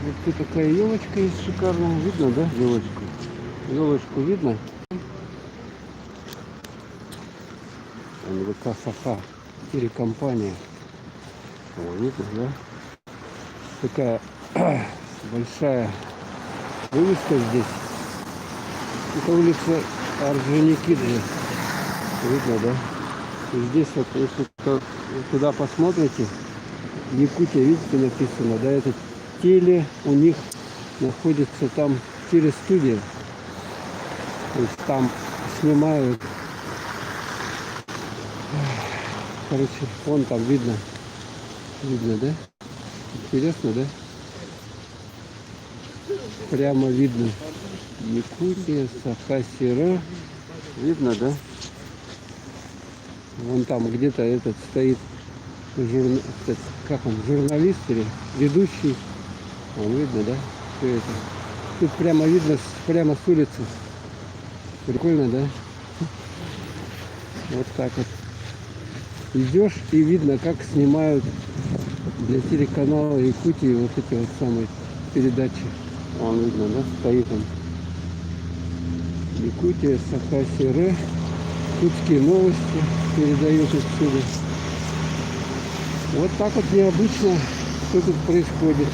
Вот тут такая елочка есть шикарная. Видно, да, елочку? Елочку видно? НВК Саха. Телекомпания. О, видно, да? Такая большая вывеска здесь. Это улица Орджоникидзе. Видно, да? И здесь вот, если туда посмотрите, Якутия, видите, написано, да, это теле у них находится там телестудия. То есть там снимают. Короче, вон там видно. Видно, да? Интересно, да? Прямо видно. Якутия, Саха-Сера. Видно, да? Вон там где-то этот стоит как он, журналист или ведущий. Вон видно, да? Все это. Тут прямо видно, прямо с улицы. Прикольно, да? Вот так вот. Идешь и видно, как снимают для телеканала Якутии вот эти вот самые передачи. Вон видно, да? Стоит он. Якутия, Саха-Сера. Якутские новости передают отсюда. Вот так вот необычно, что тут происходит.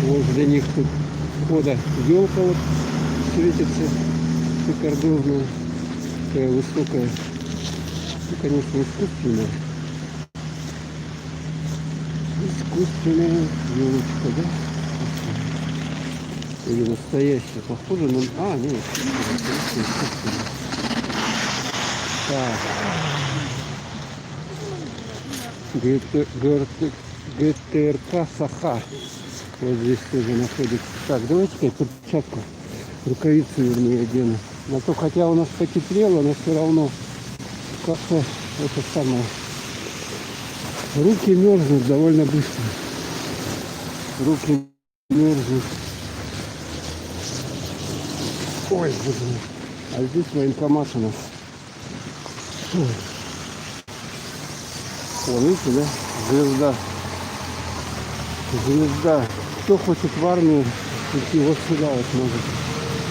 Возле них тут входа елка вот светится шикардозная, такая высокая. Ну, конечно, искусственная. Искусственная елочка, да? Или настоящая, похоже на... А, нет, искусственная. Так. ГТРК Саха. Вот здесь тоже находится. Так, давайте-ка я перчатку, рукавицу вернее одену. А то хотя у нас потеплело, но все равно как-то это самое. Руки мерзнут довольно быстро. Руки мерзнут. Ой, боже мой. А здесь военкомат у нас. Ой. О, видите, да? Звезда. Звезда. Кто хочет в армию идти, вот сюда вот может.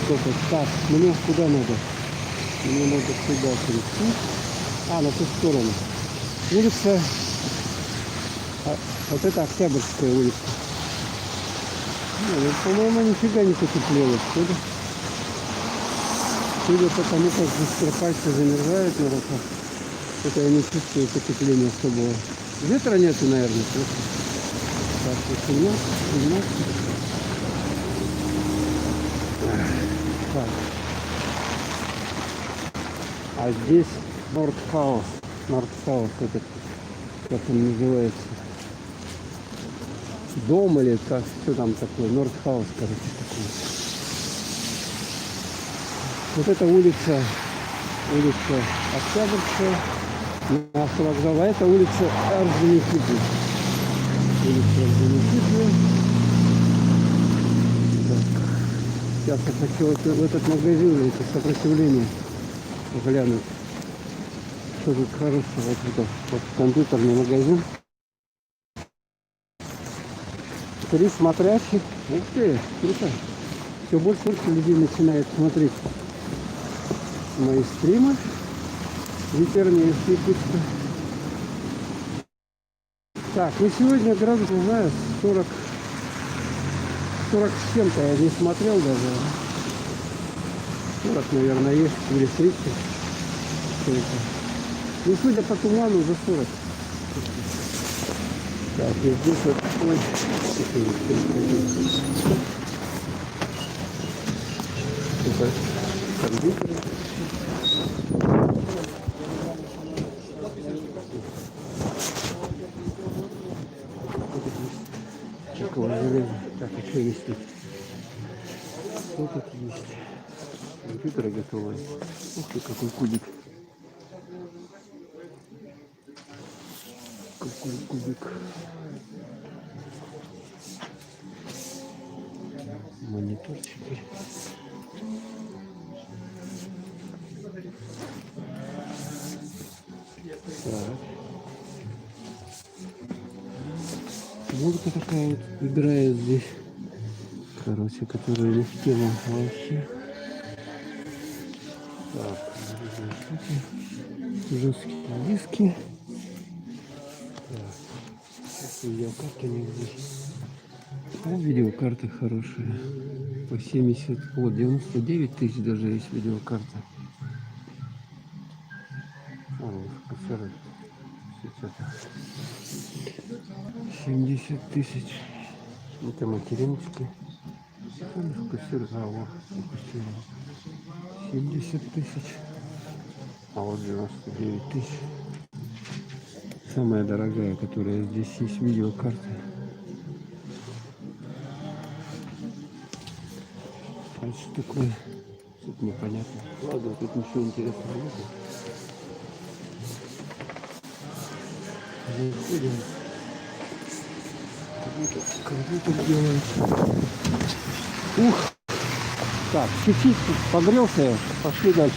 Только так. Мне куда надо? Мне надо сюда прийти. А, на ту сторону. Улица. Вот это Октябрьская улица. Ну, по-моему, нифига не потеплело. Судя по тому, как быстро пальцы замерзают на руках, это я не чувствую потепления особого. Ветра нету, наверное. Так, вот у нас. Так. А здесь Нордхаус. Нордхаус этот, как он называется. Дом или как, что там такое? Нордхаус, короче, такой. Вот эта улица Октябрьская, на автовокзал, а это улица Орджоникидзе. Улица Орджоникидзе. Сейчас я хочу в этот магазин, это сопротивление, глянуть. Что тут хорошего? Вот компьютерный магазин. 3 смотрящих. Ух ты, круто. Все больше и больше людей начинает смотреть мои стримы. Вечерние в Якутске. Так, ну сегодня градус, не знаю, 40 с чем-то, я не смотрел даже. 40, наверное, есть, или 30. Ну, судя по туману, за 40. Так, и здесь вот... Ой, это компьютер. Такого железа. Так, еще есть тут. Что тут есть? Компьютеры готовые. Ух ты, какой кубик. Какой кубик. Мониторчики. Так. Музыка такая вот играет здесь. Короче, которая не в тему вообще. Так, жесткие диски. Так, видеокарта не здесь. А видеокарта хорошая. По 70, вот 99 тысяч даже есть видеокарта. Вот, кассеты. 70 тысяч. Это материнские. Кассеты, а вот, 70 тысяч. А вот 99 тысяч. Самая дорогая, которая здесь есть, видеокарта. А что такое? Тут непонятно. Ладно, тут ничего интересного нет. Заходим. Компьютер делает. Ух! Так, чуть-чуть погрелся я. Пошли дальше.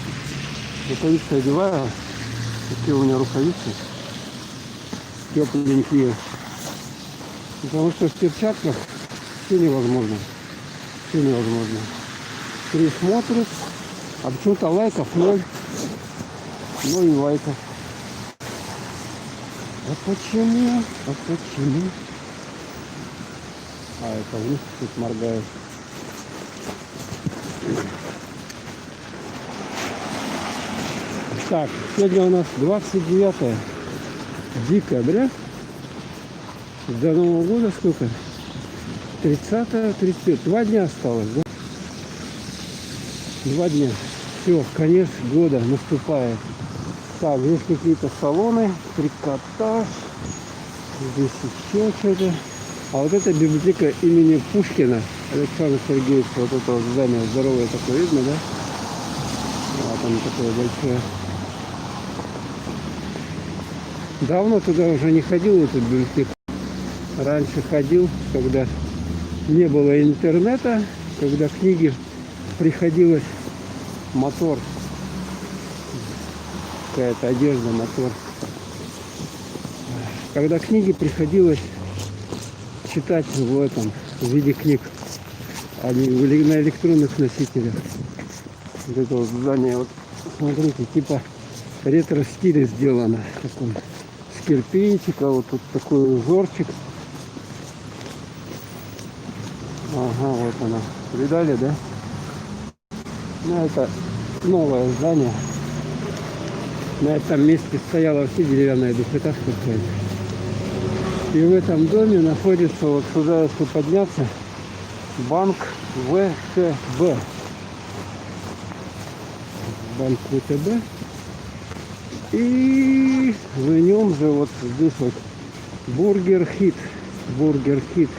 Рукавицы одеваю. Такие у меня рукавицы. Тепленькие. Потому что в перчатках все невозможно. Все невозможно. Пересмотрит. А почему-то лайков 0. 0 лайков. А почему? А почему? А это у них тут моргает. Так, сегодня у нас 29 декабря. До Нового года сколько? 30-31. 2 дня осталось, да? 2 дня. Все, конец года наступает. Так, здесь какие-то салоны, трикотаж. Здесь еще что-то. А вот это библиотека имени Пушкина. Александр Сергеевич, вот это вот здание здоровое такое, видно, да? Вот оно такое большое. Давно туда уже не ходил, в эту библиотеку. Раньше ходил, когда не было интернета, когда книги приходилось мотор. Какая-то одежда, мотор. Когда книги приходилось читать в этом в виде книг, а не на электронных носителях. Вот это вот здание, вот смотрите, типа ретро-стиле сделано. Такой с кирпичика, вот тут такой узорчик. Ага, вот она. Видали, да? Ну, это новое здание. На этом месте стояла вообще деревянная двухэтажка какая-то. И в этом доме находится, вот сюда, если подняться, банк ВТБ. Банк ВТБ. И в нем же вот здесь вот Бургер Хит. Бургер Хит.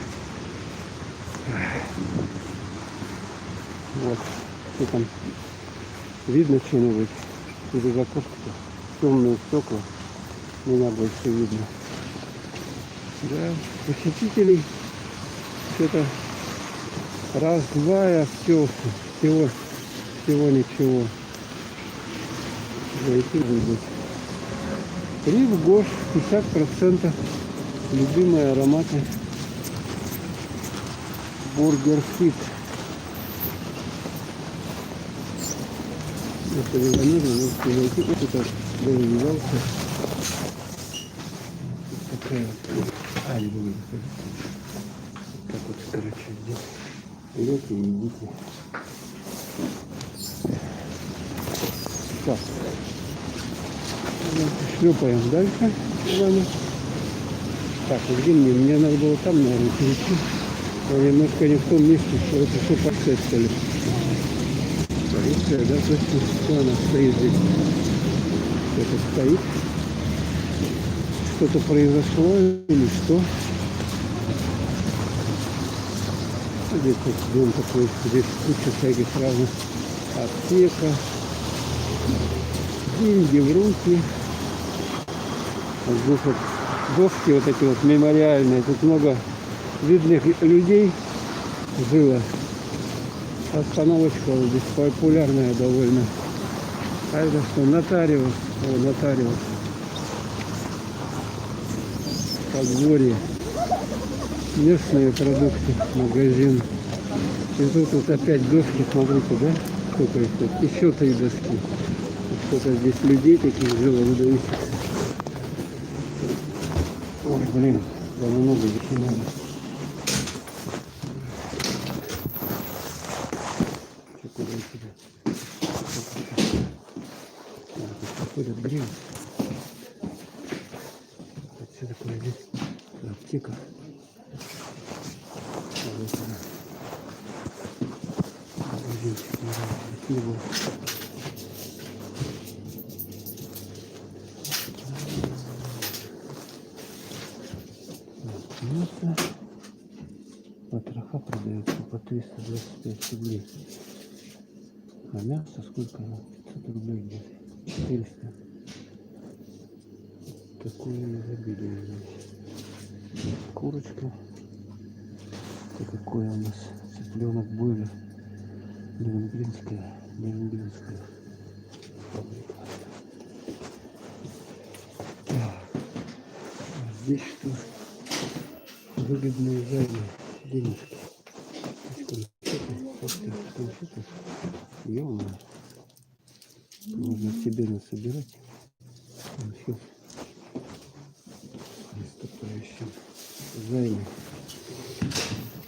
Вот. Что там? Видно что-нибудь? Или за окошко-то? Темные стекла. Меня больше видно. Да, посетителей что-то раз-два, всего ничего. Зайти выйдет. Рив Гош 50%. Любимые ароматы. Бургер Хит. Это невозможно, можете зайти. Вот это довязался. Такая вот. Не буду заходить. Так вот, короче, здесь. Берете и идите. Так. Шлепаем дальше с вами. Так, где мне? Мне надо было там, наверное, перейти. Я немножко не в том месте, что это все полиция, что ли. Полиция, да, точно. Что она стоит здесь? Кто-то стоит. Что-то произошло или что? Здесь вот дом такой, здесь куча всяких разных. Аптека. Деньги в руки. Вот здесь вот доски вот эти вот мемориальные. Тут много видных людей жило. Остановочка вот здесь популярная довольно. А это что? Нотариус. О, нотариус. Подворье. Местные продукты, магазин. И тут вот опять доски, смотрите, да? Сколько их тут? Еще 3 доски. Сколько здесь людей таких жило, выдающихся. Ой, блин, да много здесь не надо. Что, куда сюда? Походят гриль. Что такое здесь? Аптека. Магазинчик, не было. Мясо. Потроха продается по 325 рублей. А мясо сколько? 500 рублей где-то. 400. Такое изобилие здесь. Курочка. Это какое у нас? Цыпленок бойлер. Ленинградская фабрика. Так. А здесь что? Выгодные займы. Денежки. Конфеты. Ё-моё. Можно себе насобирать. Конфет. Наступающим. Займы.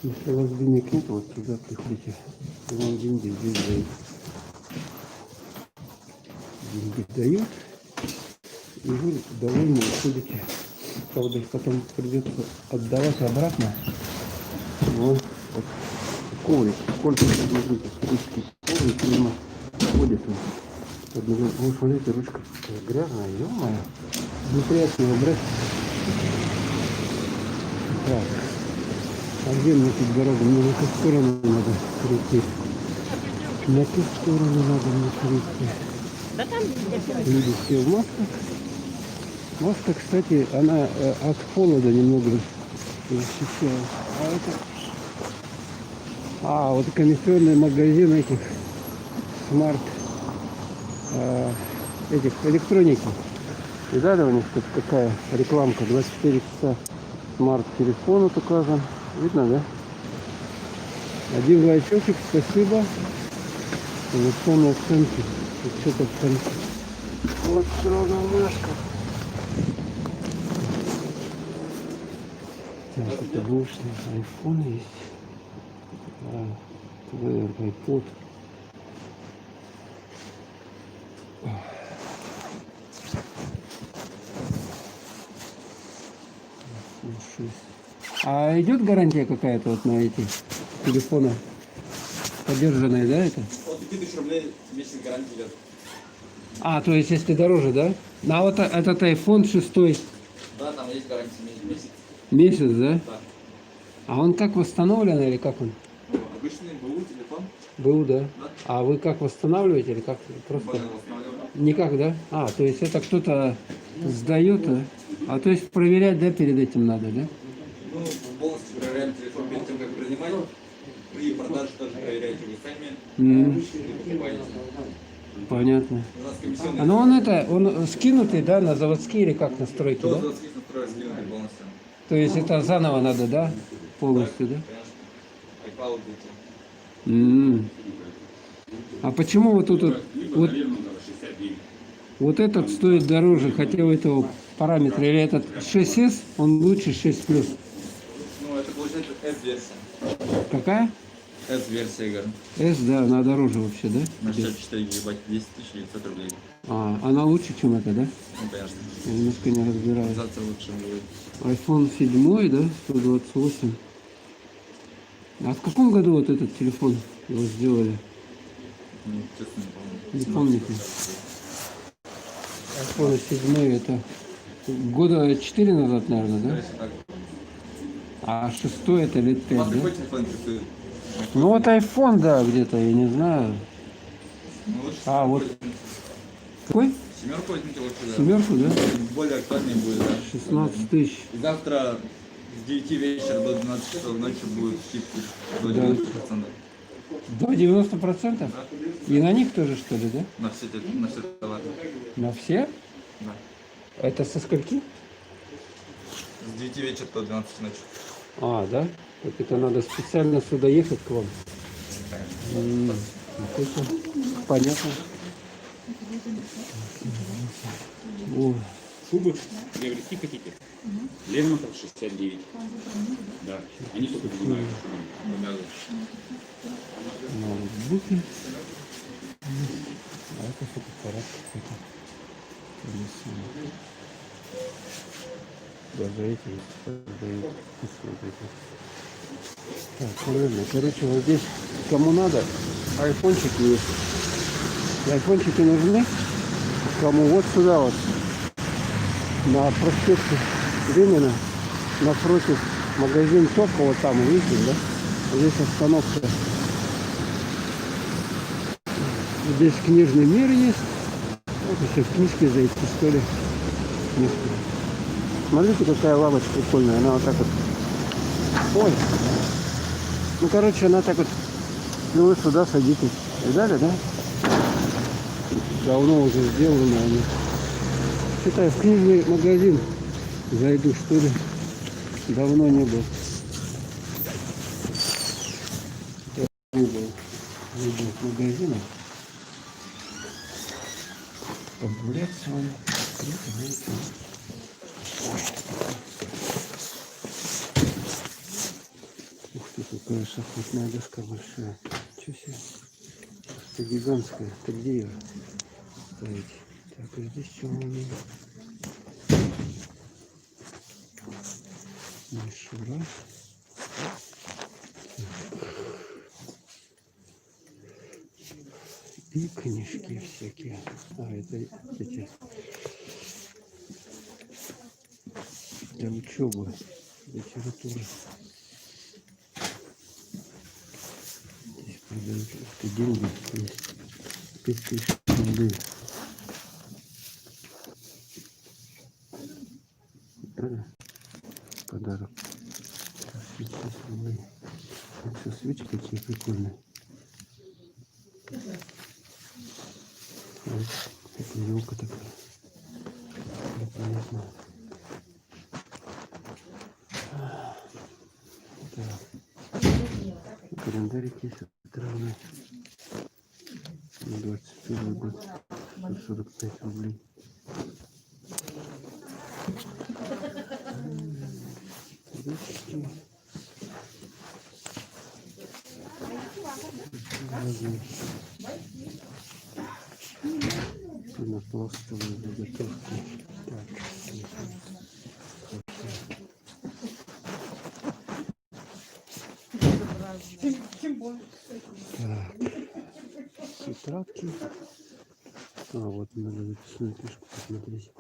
Если у вас денег нет, вот сюда приходите. Вам деньги здесь дают. Деньги дают. И вы довольны уходите. Правда, их потом придется отдавать обратно. Вот. Коврик. Сколько, смотрите, кучки коврик мимо ходит. Вы смотрите, ручка грязная, ё-моё. Неприятно его брать. Так. А где мне тут дорога? Мне на ту сторону надо прийти. На ту сторону надо мне прийти. Люди все в масках. Маска, кстати, она от холода немного защищает. А это... вот комиссионный магазин этих смарт этих электроники. Видали, у них тут какая рекламка? 24 часа смарт-телефон вот указан. Видно, да? Один лайчочек, спасибо. Телефонные оценки. Тут что-то там. Вот сразу Машка. Так, это бушные айфоны есть. iPod. А идет гарантия какая-то вот на эти телефоны? Подержанные, да, это? От 5000 рублей месяц гарантии идет. То есть если дороже, да? А вот этот iPhone 6 Да, там есть гарантия месяц. месяц, да? Да. А он как восстановлен или как он? Ну, обычный БУ телефон. БУ, да? Да. А вы как восстанавливаете или как? Просто? Банально восстанавливаем. Никак, да? То есть это кто-то сдает, а то есть проверять, да, перед этим надо, да? Ну, полностью проверяем телефон перед тем, как принимать. При продаже тоже проверяете вы сами. И покупаете. Понятно. У нас комиссионный. Но он скинутый, да, на заводские или как настройки, До да? заводских настроек скинутый полностью. То есть это заново надо, да? Полностью, да? Конечно. iCloud идти. А почему вот тут вот этот стоит дороже, хотя у этого параметра, или этот 6S, он лучше 6 плюс? Ну, это получается S-версия. Какая? S-версия, Игорь. S, да, она дороже вообще, да? На 64 гигабайт 10 900 рублей. Она лучше, чем это, да? Ну, конечно. Я немножко не разбираюсь. Реализация лучше будет. iPhone 7, да, 128. А в каком году вот этот телефон его сделали? Ну, честно, не помню. Не помните? iPhone 7 это года 4 назад, наверное, да? Короче, так. А 6 это лет У вас 5, да? какой телефон интересует? Ну вот iPhone, да, где-то, я не знаю. Ну, лучше вот. семерку возьмите. Какой? Семерку возьмите лучше, да. Семерку, да? Более актуальнее будет, да. 16 тысяч. И завтра с 9 вечера до 12 часов ночи будет скидки до Да. 90%. До 90%? Да? И на них тоже, что ли, да? На все товары. На все? Да. Это со скольки? С 9 вечера до 12 ночи. А, да? Так это надо специально сюда ехать к вам? Это понятно. О, Шубы приобрести хотите? Лермонтов 69. Да. Они только занимают шубами. Показывают. ноутбуки. А это фотоаппарат какой-то. Даже эти продают. Посмотрите. Так, правильно. Короче, вот здесь кому надо, айфончики есть. И айфончики нужны. Кому вот сюда вот. На проспекте Ленина, напротив магазин Топка, вот там, видите, да? Здесь остановка. Здесь книжный мир есть. Вот еще в книжке зайти, что ли. Книжка. Смотрите, какая лавочка прикольная. Она вот так вот. Ой. Ну, короче, она так вот. Ну, вы сюда садитесь. Видали, да? Давно уже сделано они. Считай, в книжный магазин зайду, что ли. Давно не был. Не был в магазинах. Погулять с вами. Ой. Ух ты, какая шахматная доска большая. Чё себе? Это гигантская. Это где ее ставить? Так, и здесь что у меня? Мишура. И книжки всякие. А, это эти для учебы, литературы. Здесь продают деньги есть. 5000 рублей. Да? Подарок. 50 рублей. Вот все свечи какие прикольные. Вот это елка такая. Непонятно. Так. Календарик есть травный. 21 год. 145 рублей. Ручки. Пенопластовые заготовки. Так. Так. Тетрадки. А, вот надо записную книжку посмотреть.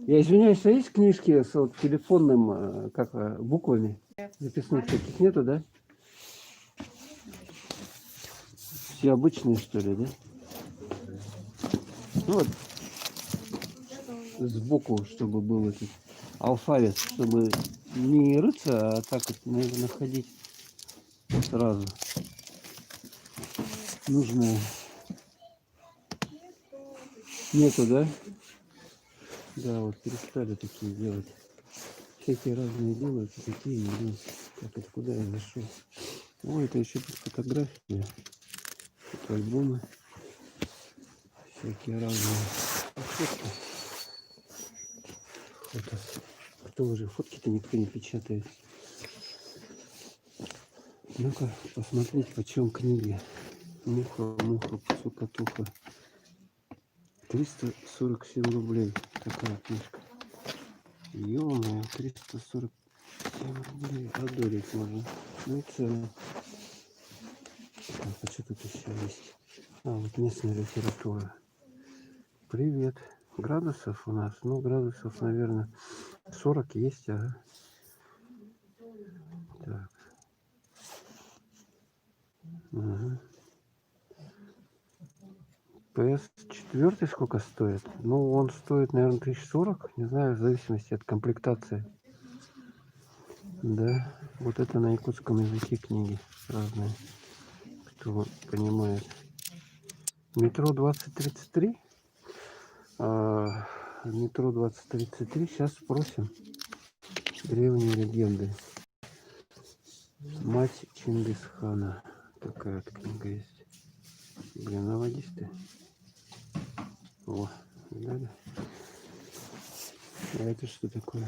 Я извиняюсь, а есть книжки с вот телефонным, буквами? Записных таких нету, да? Все обычные, что ли, да? Ну вот, сбоку, чтобы был этот алфавит, чтобы не рыться, а так вот, наверное, находить сразу. Нужное. Нету, да? Да, вот перестали такие делать. Всякие разные делают, и такие не делают. Так, это куда я зашел? О, это еще тут фотографии, альбомы. Всякие разные фотки. Фото. Кто уже фотки-то никто не печатает. Ну-ка, посмотреть, почем книги. Муха, цукатуха. 347 рублей. Такая книжка. Ё-моё, 347 рублей. Одолеть можно. Ну и цены. Так, а что тут еще есть? А, вот местная литература. Привет. Градусов у нас? Ну, градусов, наверное, 40 есть, ага. Так. Угу. PS4 сколько стоит? Ну, он стоит, наверное, 1040. Не знаю, в зависимости от комплектации. Да. Вот это на якутском языке книги разные. Кто понимает. Метро 2033. Метро 2033. Сейчас спросим. Древние легенды. Мать Чингисхана. Такая вот книга есть. Блин, наводись ты. О, видали? А это что такое?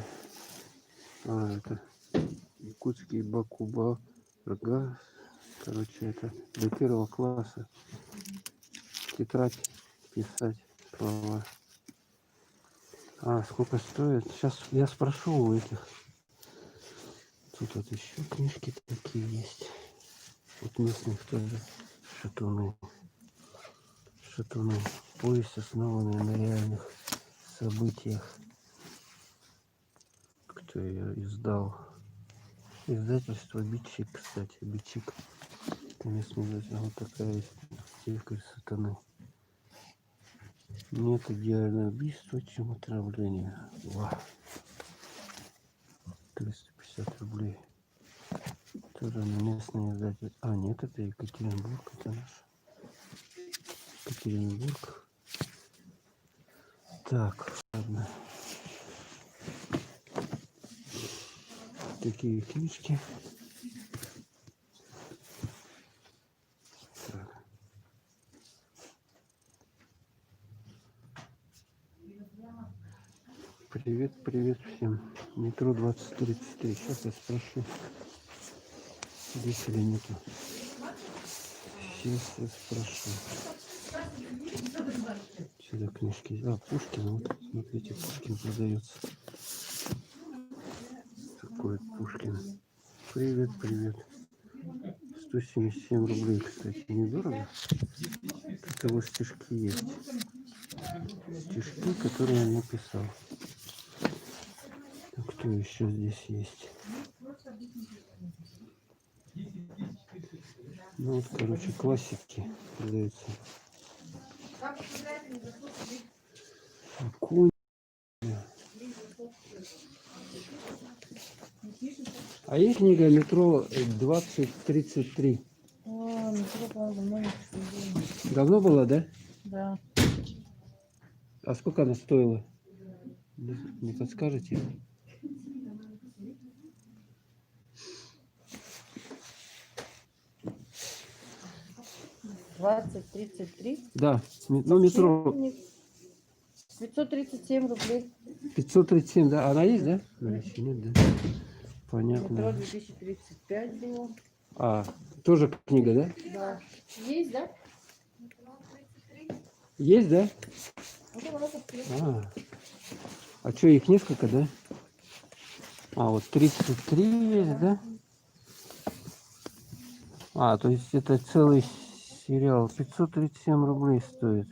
А, это якутский бакуба. Рга. Короче, это до 1 класса. Тетрадь писать слова. А, сколько стоит? Сейчас я спрошу у этих. Тут вот еще книжки такие есть. Вот местных тоже. Шатуны. Шатуны. Повесть, основанная на реальных событиях. Кто ее издал? Издательство Бичик, кстати. Бичик. Это местный издатель. Вот такая есть. Стиль сатаны. Нет идеального убийства, чем отравление. Вау. 350 рублей. Тоже местный издатель. А, нет, это Екатеринбург. Это наш. Екатеринбург. Так, ладно. Такие книжки. Так. Привет, привет всем. Метро 2033. Сейчас я спрошу, здесь или нету. Сейчас я спрошу. Сюда книжки. А, Пушкин. Вот, смотрите, Пушкин продается. Такой Пушкин. Привет, привет. 177 рублей, кстати, недорого. Тут его стишки есть. Стишки, которые он написал. Так, кто еще здесь есть? Ну вот, короче, классики продаются. Конь. А есть книга «Метро 2033»? О, метро, правда, много чего. Давно была, да? Да. А сколько она стоила? Не подскажете? Двадцать 33. Да, ну метро 537 рублей. 537, да? Она есть, да? Наличие нет, да? Метро Понятно. 2035 было. А, тоже книга, да? Да. Есть, да? Есть, да? Ну, давай посмотрим. А что, их несколько, да? А, вот 33 есть, да? А, то есть это целый сериал. 537 рублей стоит.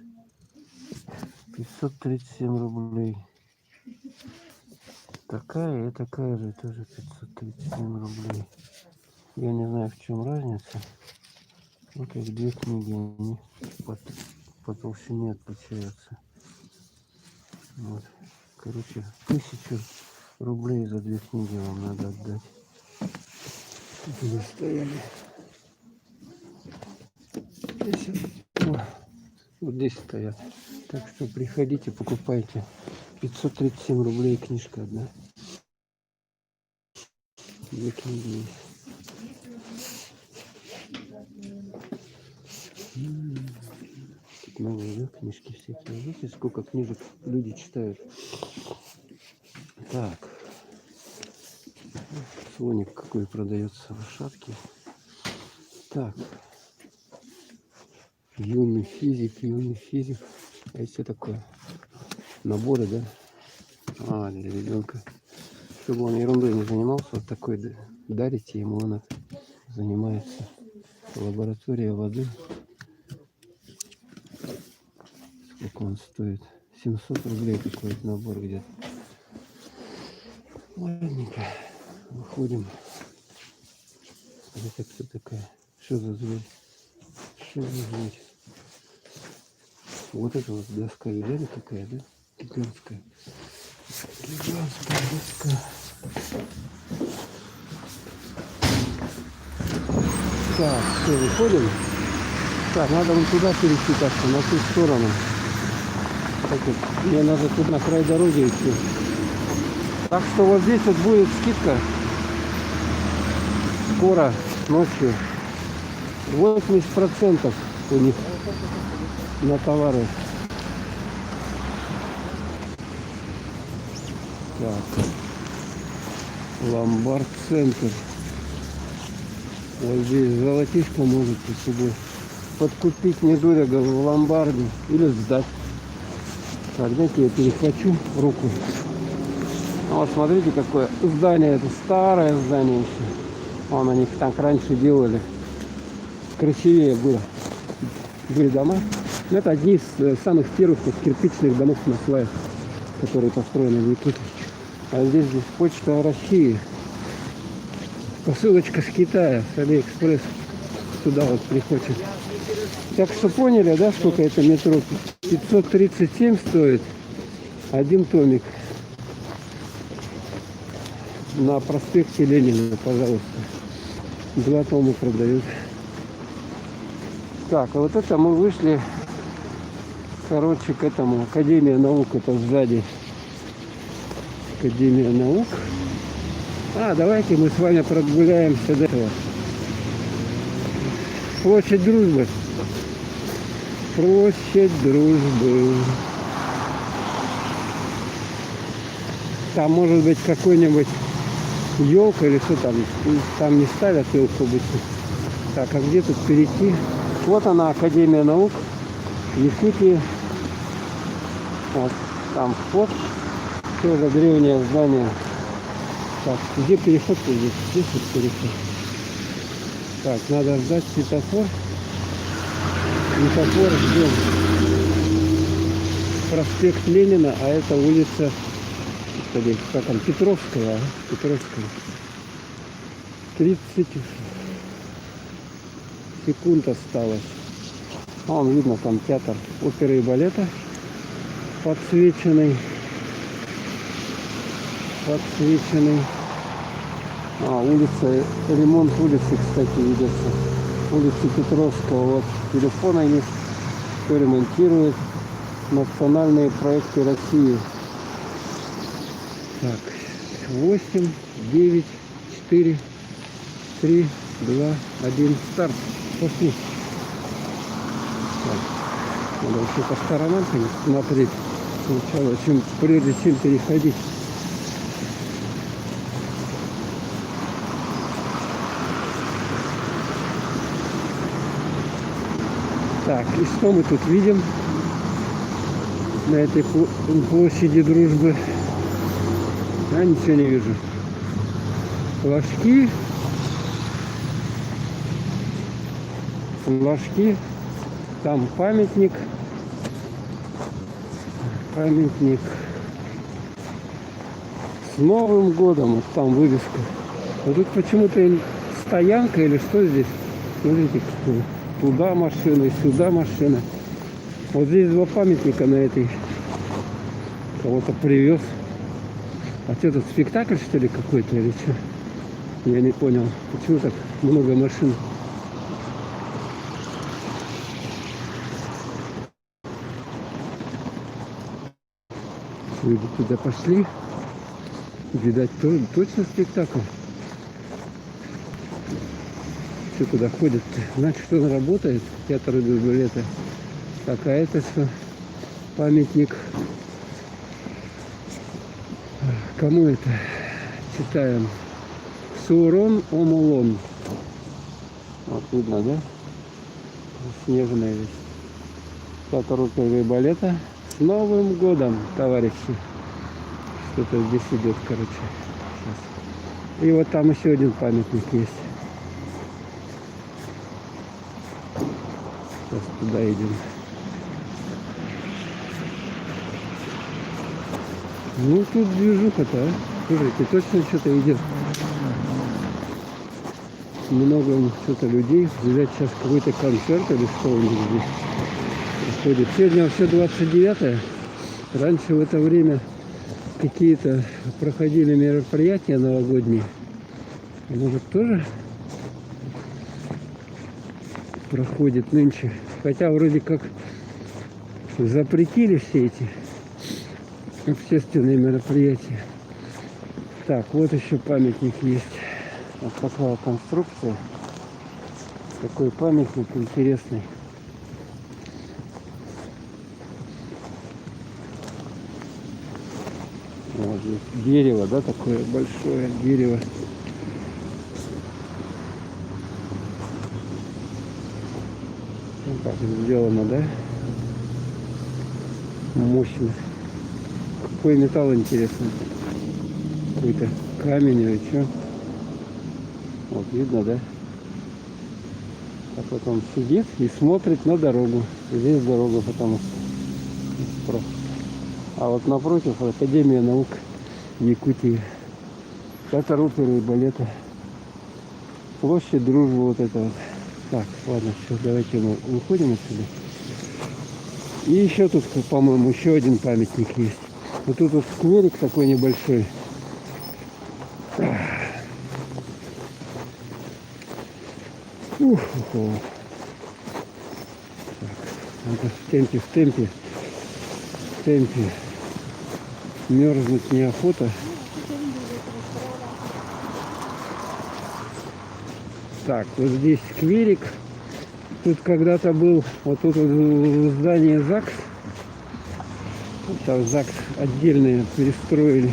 537 рублей. Такая и такая же тоже 537 рублей. Я не знаю, в чем разница. Вот их две книги, они по толщине отличаются. Вот. Короче, 1000 рублей за две книги вам надо отдать. Где стояли? Здесь, вот здесь стоят. Так что приходите, покупайте. 537 рублей книжка одна. Две книги есть. Тут новые, да, книжки всякие. Видите, сколько книжек люди читают. Так. Слоник какой продается в шапке. Так. Юный физик, юный физик. А это что такое? Наборы, да? А, для ребенка. Чтобы он ерундой не занимался, вот такой дарите ему, он занимается. Лаборатория воды. Сколько он стоит? 700 рублей какой-то набор где-то. Ладненько. Выходим. Это кто такая? Что за зверь? Что за зверь? Вот это вот доска, видали какая, да? Гигантская. Гигантская доска. Так, все, выходим. Так, надо вон туда перейти как-то, на ту сторону. Так вот, мне надо тут на край дороги идти. Так что вот здесь вот будет скидка скоро ночью 80% у них на товары. Так. Ломбард-центр. Вот здесь золотишко можете себе подкупить недорого в ломбарде или сдать. Так, дайте я перехвачу руку. Вот смотрите, какое здание. Это старое здание еще. Вон они так раньше делали. Красивее было. Были дома. Это одни из самых первых вот, кирпичных домов на сваях, которые построены в Якутии. А здесь почта России. Посылочка с Китая, с Алиэкспресс. Сюда вот приходит. Так что поняли, да, сколько это метро? 537 стоит. Один томик. На проспекте Ленина, пожалуйста. 2 тома продают. Так, а вот это мы вышли, короче, к этому. Академия наук, это сзади. Академия наук. А, давайте мы с вами прогуляемся до этого. Площадь Дружбы. Площадь Дружбы. Там может быть какой-нибудь елка или что там. Там не ставят елку обычно. Так, а где тут перейти? Вот она, Академия наук в Якутии. Вот там вход. Тоже древнее здание. Так, где переход-то здесь? Здесь вот переход. Так, надо ждать светофор. Светофор ждем. Проспект Ленина, а это улица, как там, Петровская, а? Петровская. 30 секунд осталось. Вон видно там театр оперы и балета подсвеченный. Улица, ремонт улицы, кстати, ведется. Улица Петровского. Вот телефона есть, кто ремонтирует. Национальные проекты России. Так, 8, 9, 4, 3, 2, 1, старт. Пошли. Так, надо еще по сторонам смотреть сначала, прежде чем переходить. Так, и что мы тут видим на этой площади Дружбы? Я ничего не вижу. Флажки. Там памятник. С Новым годом. Вот там вывеска. Вот тут почему-то стоянка или что здесь? Смотрите, какое. Туда машина и сюда машина. Вот здесь 2 памятника на этой. Кого-то привез. А что тут, спектакль что ли какой-то или что? Я не понял. Почему так много машин? Люди туда пошли. Видать, точно спектакль. Что туда ходят-то? Значит, он работает, театр идут билеты. Так, а это что? Памятник. Кому это? Читаем. Сурон Омулон. Вот видно, да? Снежная вещь. Театр оперы и балета. С Новым годом, товарищи! Что-то здесь идет, короче. Сейчас. И вот там еще один памятник есть. Сейчас туда идем. Ну тут движуха-то, а? Слушайте, точно что-то идет. Много что-то людей. Видать, сейчас какой-то концерт или что у них здесь происходит. Сегодня вообще 29-е. Раньше в это время какие-то проходили мероприятия новогодние. Может, тоже проходит нынче. Хотя вроде как запретили все эти общественные мероприятия. Так, вот еще памятник есть. Вот такая конструкция. Такой памятник интересный. Вот здесь дерево, да, такое большое дерево. Ну, как сделано, да? Мощно. Какой металл интересный. Какой-то камень или что. Вот видно, да? Так вот он сидит и смотрит на дорогу. Здесь дорога, потому что. А вот напротив Академия наук Якутии. Театр оперы и балета. Площадь Дружбы вот это вот. Так, ладно, все, давайте мы выходим отсюда. И еще тут, по-моему, еще один памятник есть. Вот тут вот скверик такой небольшой. Ух, надо в темпе. Мерзнуть неохота. Так, вот здесь скверик. Тут когда-то был, вот тут вот здание ЗАГС. Там ЗАГС отдельные построили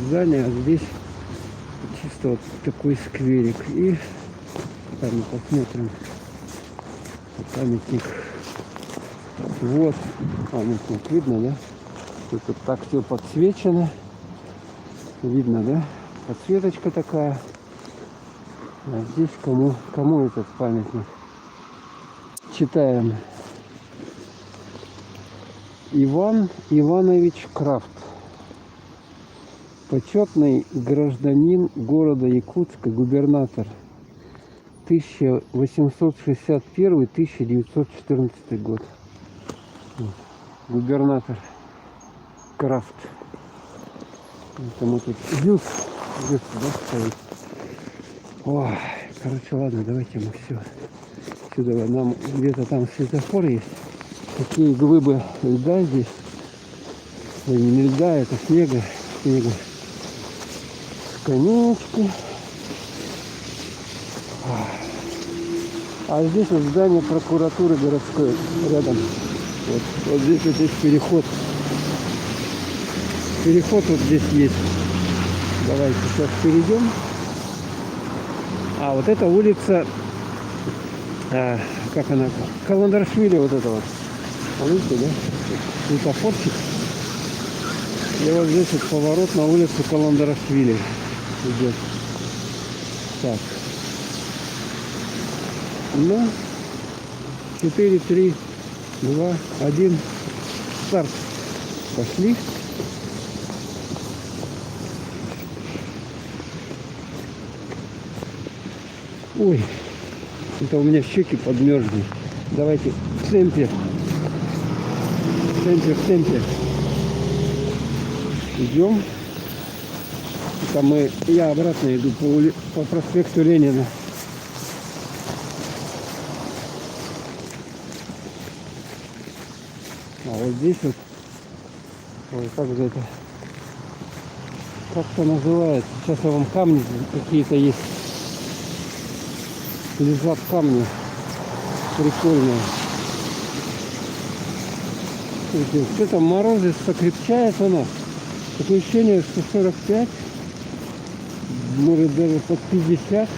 здание, а здесь чисто вот такой скверик. И там мы посмотрим памятник. Вот памятник, видно, да? Тут вот так все подсвечено. Видно, да? Подсветочка такая. А здесь кому этот памятник? Читаем. Иван Иванович Крафт. Почетный гражданин города Якутска, губернатор. 1861-1914 год. Губернатор Крафт. Это мы тут бюст, да, стоит. Ой, короче, ладно, давайте мы все сюда. Нам где-то там светофор есть. Такие глыбы льда здесь. Ой, не льда, это снега. Скамеечки. А здесь вот здание прокуратуры городской рядом. Вот здесь вот есть переход. Переход вот здесь есть. Давайте сейчас перейдем. А вот эта улица, как она, Каландарашвили вот это вот. Видите, да? Светофорчик. И вот здесь вот поворот на улицу Каландарашвили идет. Так. Ну, 4, 3, 2, 1, старт. Пошли. Ой, это у меня щеки подмерзли. Давайте в темпе. В темпе. Идем. Там я обратно иду по проспекту Ленина. А вот здесь вот, ой, как же это, как-то называется. Сейчас я вам камни какие-то есть. Лежат камни прикольные. Что-то морозец покрепчает у нас. Такое ощущение, что 45, может даже под 50.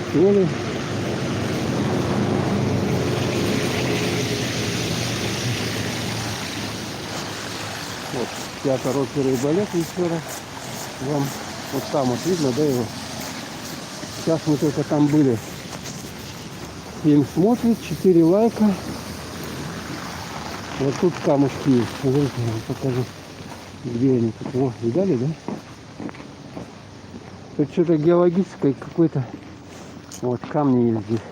Что ли? Вот театр оперы и балет еще раз. Вам вот там вот видно, да, его? Сейчас мы только там были. Фильм смотрит, 4 лайка. Вот тут камушки есть. Смотрите, я вам покажу, где они тут. О, видали, да? Тут что-то геологическое какое-то. Вот камни есть здесь.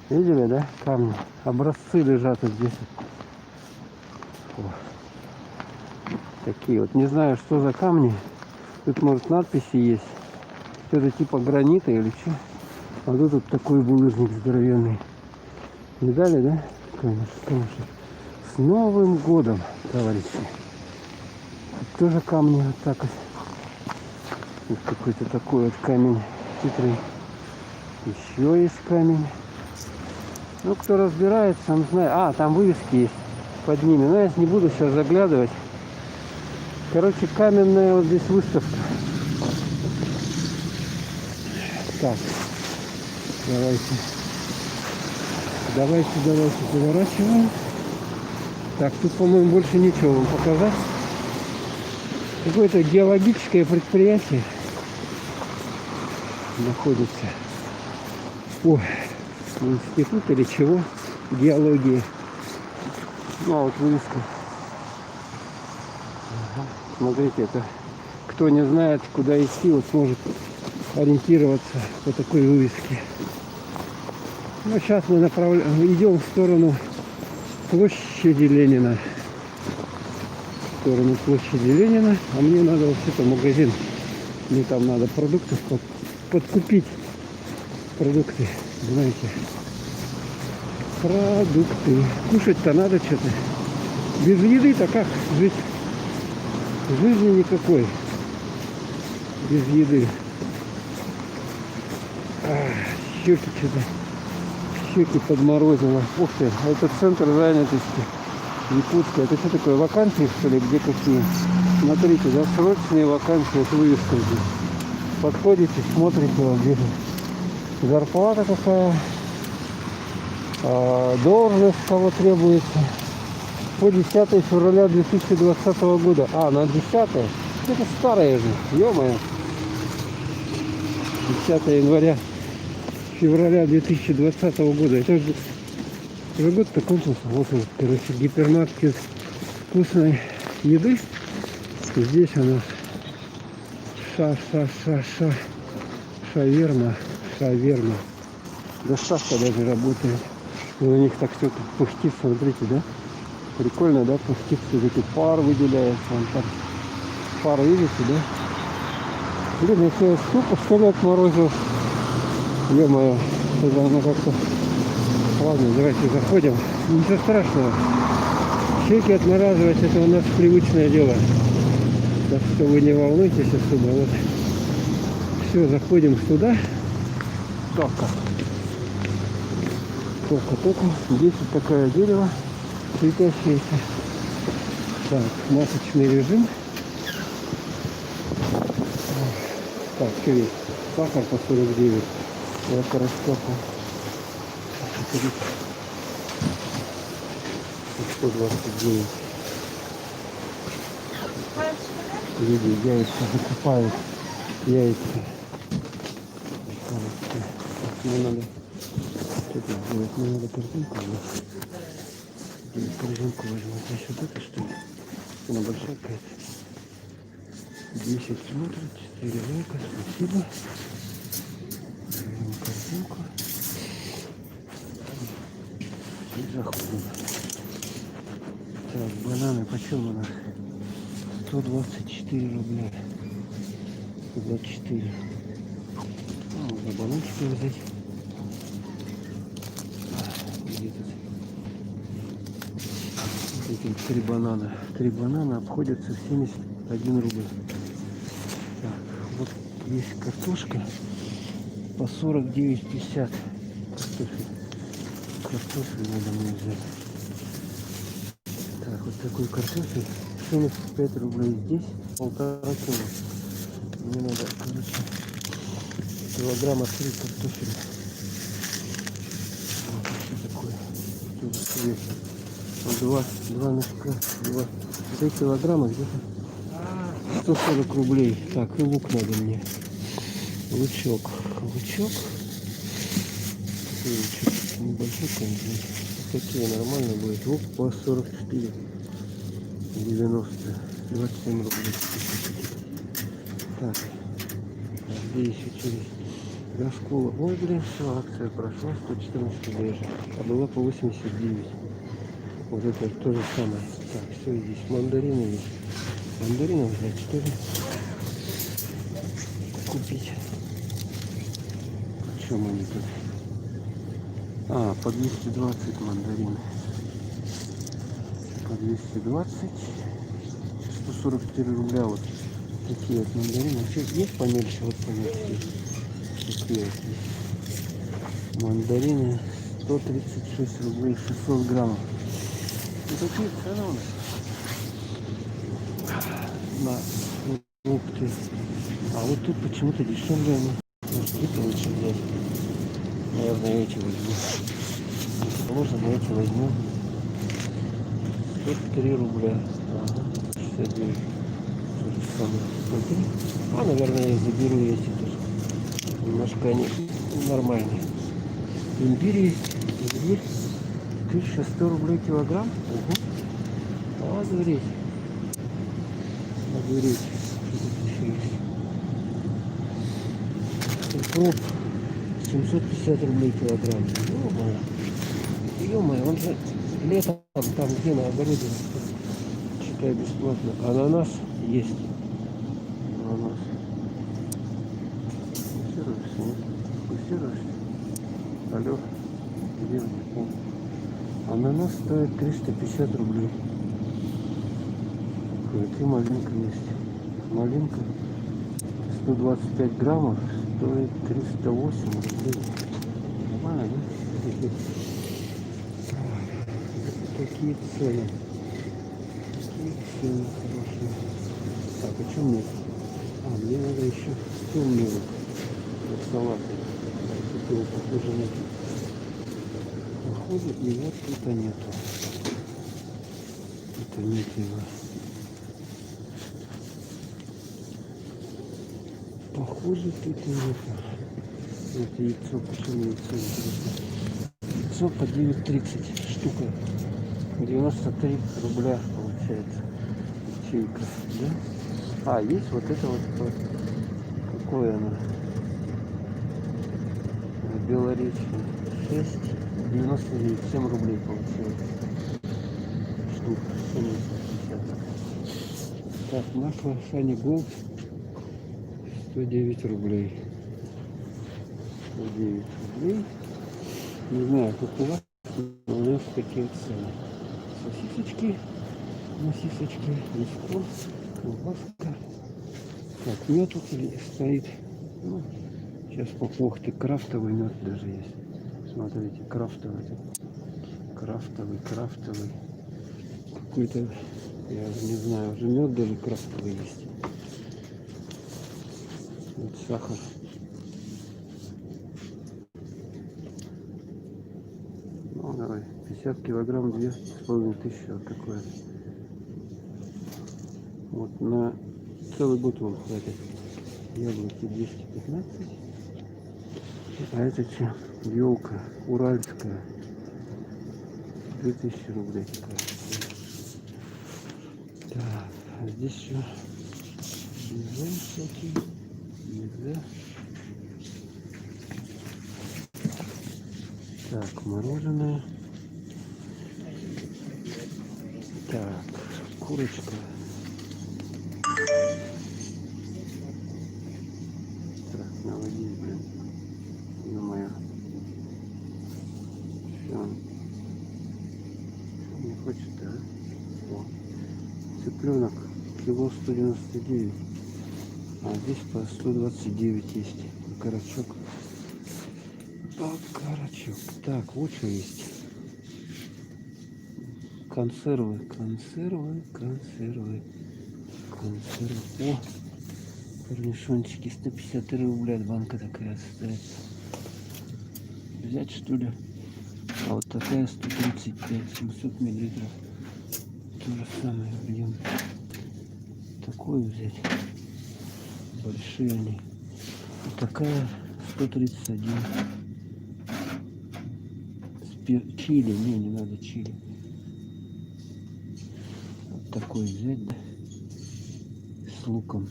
Видели, да? Камни. Образцы лежат вот здесь. О. Такие вот. Не знаю, что за камни. Тут, может, надписи есть. Это типа гранита или что? А тут вот такой булыжник здоровенный. Видали, да? Конечно. С Новым годом, товарищи. Тут тоже камни вот так вот. Тут какой-то такой вот камень хитрый. Еще есть камень. Ну, кто разбирается, он знает. А, там вывески есть под ними. Но я не буду сейчас заглядывать. Короче, каменная вот здесь выставка. Так, давайте заворачиваем. Так, тут, по-моему, больше ничего вам показать. Какое-то геологическое предприятие находится. О, институт или чего? Геологии. Ну, а вот вывеска. Ага. Смотрите, это кто не знает, куда идти, вот может ориентироваться по такой вывеске. Ну, сейчас мы идем в сторону площади Ленина. В сторону площади Ленина. А мне надо вообще-то магазин. Мне там надо продуктов подкупить. Продукты, знаете. Продукты. Кушать-то надо что-то. Без еды-то как жить? Жизни никакой. Без еды. Щеки что-то. Щеки подморозило. Ух ты, это центр занятости Якутска. Это что такое, вакансии, что ли, где какие? Смотрите, досрочные вакансии, это вывеска здесь. Подходите, смотрите, вот где зарплата какая, должность кого требуется. По 10 февраля 2020 года. А, на 10 это старое же, ё-моё. 10 января. Февраля 2020 года. Это уже год-то кончился. Вот, короче, гипермаркет вкусной еды. Здесь у нас шаверма. Доставка даже работает. И у них так все пыхтит, смотрите, да? Прикольно, да? Пыхтит, все-таки пар выделяется. Вон так. Пар, видите, да? Блин, я себя ступа, что ли, отморозил. Ё-моё, это оно как-то... Ладно, давайте заходим. Ничего страшного. Щеки отмораживать, это у нас привычное дело. Так что вы не волнуйтесь особо. Вот. Все, заходим сюда. Только. Здесь вот такое дерево светящееся. Так, масочный режим. Так, что есть? Сахар по 49. Это растёпа. 129. Люди яйца закупают. Яйца. Мне надо что-то сделать. Мне надо корзинку взять. Корзинку возьму. Здесь вот это что ли? Она большая какая-то. 10 смотрит, 4 лайка. Спасибо. Возьму корзинку. И заходим. Так, бананы почем у нас? 124 рубля. 124. Можно бананчики взять. Где тут? Эти 3 банана. 3 банана обходятся в 71 рубль. Так, вот есть картошка по 49,50. Картофель надо мне взять. Так, вот такой картофель. 75 рублей здесь. 1,5 кило. Мне надо, короче, килограмма 3 картофеля. Вот что такое. Тоже свежий. 2 мешка. 2 килограмма где-то 140 рублей. Так, и лук надо мне. Лучок. Такой лучок небольшой, конечно. Такие нормально будет. Лук по 44. 90. 27 рублей. Так. Где еще через Гаскола? Ой, блин, все, акция прошла. 114 рублей. А была по 89. Вот это то же самое. Так, все здесь. Мандарины есть. Мандаринов взять, что ли? Купить. Чем они тут? А, по 220 мандарин. По 220. 144 рубля вот Такие вот мандарины. Сейчас есть помельче, вот помельче. Такие вот. Мандарины 136 рублей 600 граммов. И такие цены у нас на фрукты. А вот тут почему-то дешевле они. Может, эти лучше взять. Наверное, эти возьму. Можно, мы эти возьмем. 103 рубля. Ага, 69. То же самое. Смотри. А, наверное, я заберу эти тоже. Немножко они нормальные. Имбирь есть. Имбирь 1100 рублей килограмм. Угу. Озвереть. Озвереть. Укроп 750 рублей килограмм. Ё-моё, он же летом там где на огороде, считай, бесплатно. Ананас есть. Ананас. Фиксируешься, нет? Фиксируешься? Алло, где он? Ананас стоит 350 рублей. И малинка есть. Малинка 125 граммов стоит 308 рублей. Нормально, да? Такие цены. Такие цены хорошие. Так, а что мне? А, мне надо еще темный лук. Вот салат. Тут его похоже нет. Похоже, и вот тут нету. Это нет его. Похоже, тут и нету. Это яйцо, почему яйцо интересно? Яйцо по 9,30 штука. 93 рубля получается. Ячейка, да? А, есть вот это вот. Какое оно? Белоречье. 6,99. 7 рублей получается. Штука. 7,50. Так, масло Sunny Gold 109 рублей. 109 рублей. Не знаю, как у вас, но у нас такие цены. Сосисочки, мяско, колбаска. Так, мед тут стоит. Ну, сейчас попохты, крафтовый мед даже есть. Смотрите, крафтовый. Крафтовый. Какой-то, я не знаю, уже мед даже крафтовый есть. Вот сахар. Ну, давай, 50 килограмм, 2500, вот такое. Вот на целый год вам хватит. Яблоки 215. А это что? Елка уральская. 2000 рублей. Так, а здесь еще дизайн всякий. Нельзя. Так, мороженое. Так, курочка. Так, наводить, блин. Ё-моё. Всё. Не хочет, да? О. Цыпленок. Кило 199. А здесь по 129 есть. Окорочок. Окорочок. Так, вот что есть. Консервы. О, корнишончики. 150 рублей. Банка такая стоит. Взять, что ли? А вот такая 135, 700 миллилитров. То же самое объем. Такую взять. Большие они. Вот такая 131. Чили. Не надо чили. Вот такой взять, да? С луком.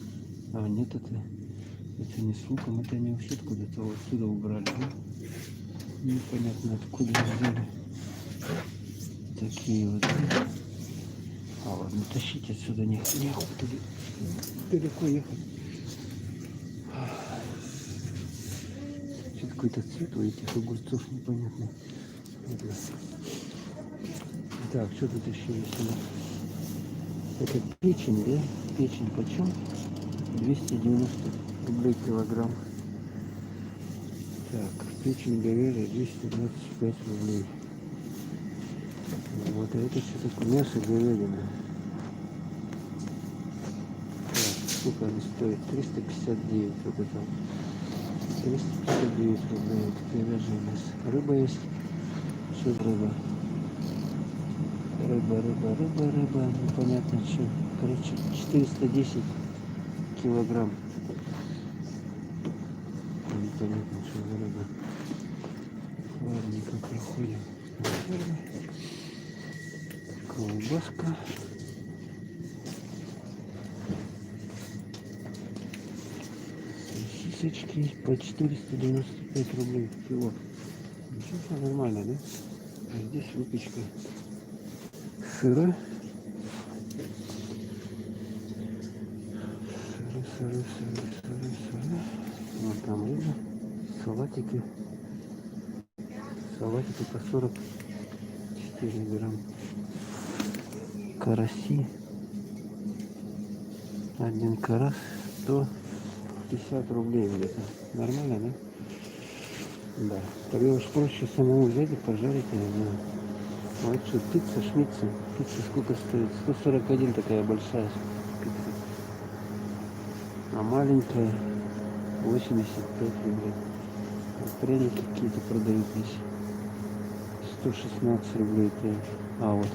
А, нет, это не с луком. Это они вообще откуда-то вот отсюда убрали, да? Непонятно откуда взяли. Такие вот. А ладно, тащить отсюда неохота далеко ехать. Что какой-то цвет у этих огурцов непонятный. Так, что тут еще есть у нас? Это печень, да? Печень почем? 290 рублей килограмм. Так, печень говяжья 225 рублей. Вот а это что такое? Мясо говядина. Так, сколько они стоят? 359 вот это. 359 рублей. Это говяжье мясо. Рыба есть. Что за рыба? Рыба. Непонятно что. Короче, 410 килограмм. Непонятно, что за рыба. Ладненько, проходим. Колбаска. Сосисочки по 495 рублей кило. Ничего себе, нормально, да? А здесь выпечка сыра. Сыры. Вот там рыба. Салатики. Салатики по 44 грамм. Караси. Один карась 150 рублей где-то. Нормально, да? Да. Тогда уж проще самому взять и пожарить, я не знаю. Вот что, пицца, шмица. Пицца сколько стоит? 141 такая большая пицца. А маленькая 85 рублей. Вот пряники какие-то продают здесь. 116 рублей прям. А вот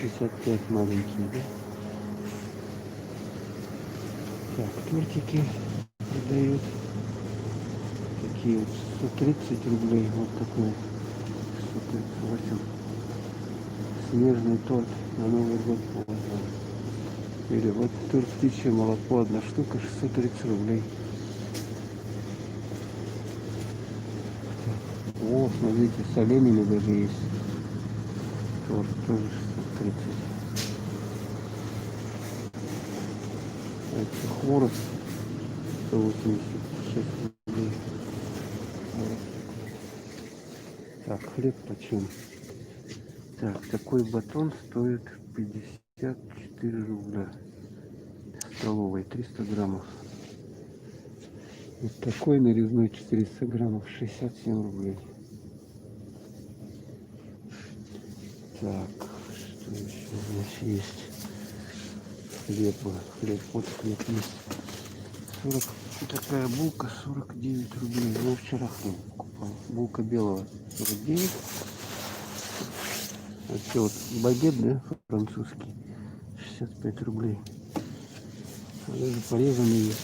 65 маленькие, да? Так, тортики продают. Такие вот 130 рублей. Вот такой 138. Снежный торт на Новый год. Или вот торт птичье молоко. Одна штука 630 рублей. О, смотрите, с оленями даже есть. Торт тоже 630. Это хворост 186 рублей. Так, хлеб почем? Так, такой батон стоит 54 рубля. Столовой 300 граммов. Вот такой нарезной 400 граммов 67 рублей. Так, что еще у нас есть? Хлеб, вот хлеб есть. 40, такая булка 49 рублей. Я вчера хлеб покупал. Булка белого 49. А все вот багет, да, французский 65 рублей. А даже порезанный есть.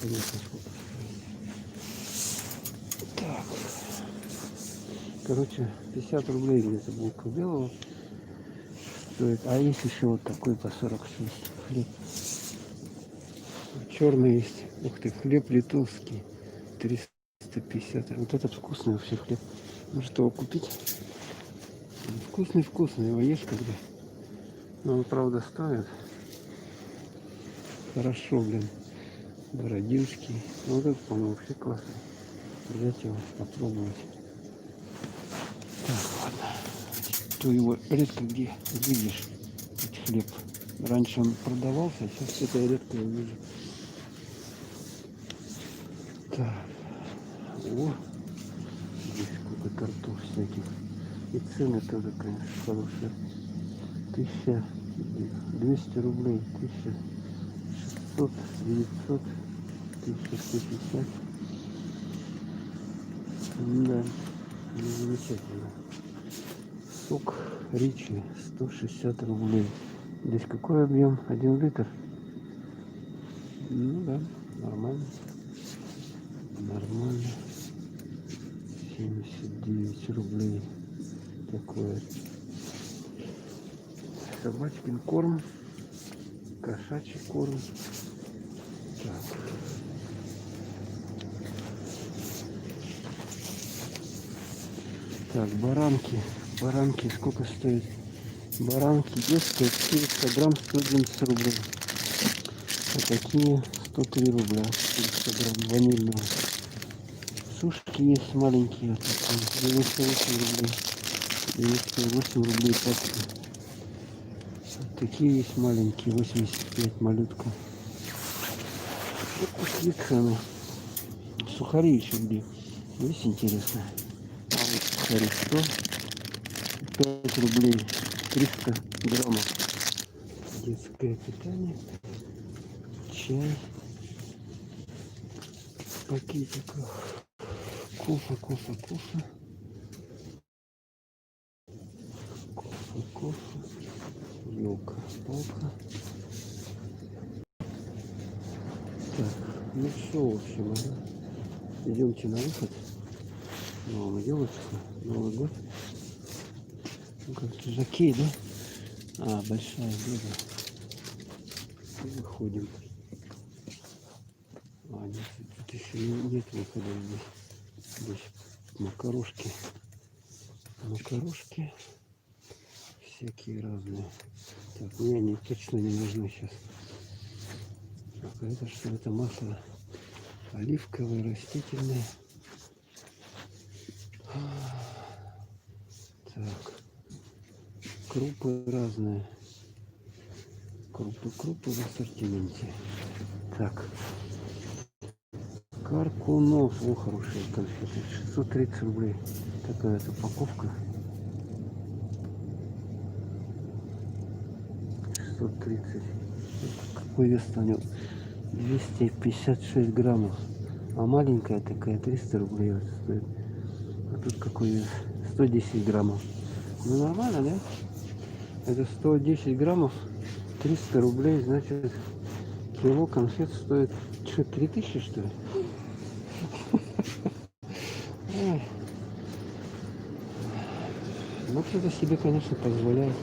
Непонятно сколько. Так. Короче, 50 рублей где-то булка белого стоит. А есть еще вот такой по 46 хлеб. Черный есть. Ух ты, хлеб литовский 350. Вот этот вкусный вообще хлеб. Может его купить? Вкусный, его ешь когда. Но он, правда, стоит. Хорошо, блин. Бородинский. Ну, вот этот, по-моему, вообще классный. Взять его, попробовать. Так, ладно. То его редко где видишь, этот хлеб. Раньше он продавался, а сейчас это я редко его вижу. Так. О, здесь сколько тортов всяких. И цены тоже, конечно, хорошие. 1200 рублей, 1600, 900, 1150. Да, замечательно. Сок Ричи 160 рублей. Здесь какой объем? 1 литр. Ну да, нормально. Нормально. 79 рублей. Такое. Собачкин корм. Кошачий корм. Так. Так, баранки. Баранки сколько стоит? Баранки детские 400 грамм 111 рублей. А такие 103 рубля 400 грамм ванильного. Сушки есть маленькие вот такие 98 рублей. 98 рублей пачка. Вот такие есть маленькие 85 малютка. Вкусные. Сухари еще где. Здесь интересно. А вот сухари 5 рублей 300 граммов. Детское питание. Чай. В пакетиках. Кофе. Елка-палка. Так, ну все, в общем, идемте на выход. Новая елочка, Новый год. Ну как-то жокей, да? А, большая беда. И выходим. А, нет, тут еще нет выхода здесь. Здесь макарошки. Всякие разные. Так, мне они точно не нужны сейчас. Так, а это что? Это масло оливковое, растительное. Так, крупы разные. Крупы в ассортименте. Так, Каркунов. О, хорошие конфеты. 630 рублей. Такая-то упаковка. 630. Какой вес станет? 256 граммов. А маленькая такая 300 рублей вот стоит. А тут какой вес? 110 граммов. Ну нормально, да? Это 110 граммов, 300 рублей, значит, кило конфет стоит, что, 3000, что ли? Ну, кто-то себе, конечно, позволяет.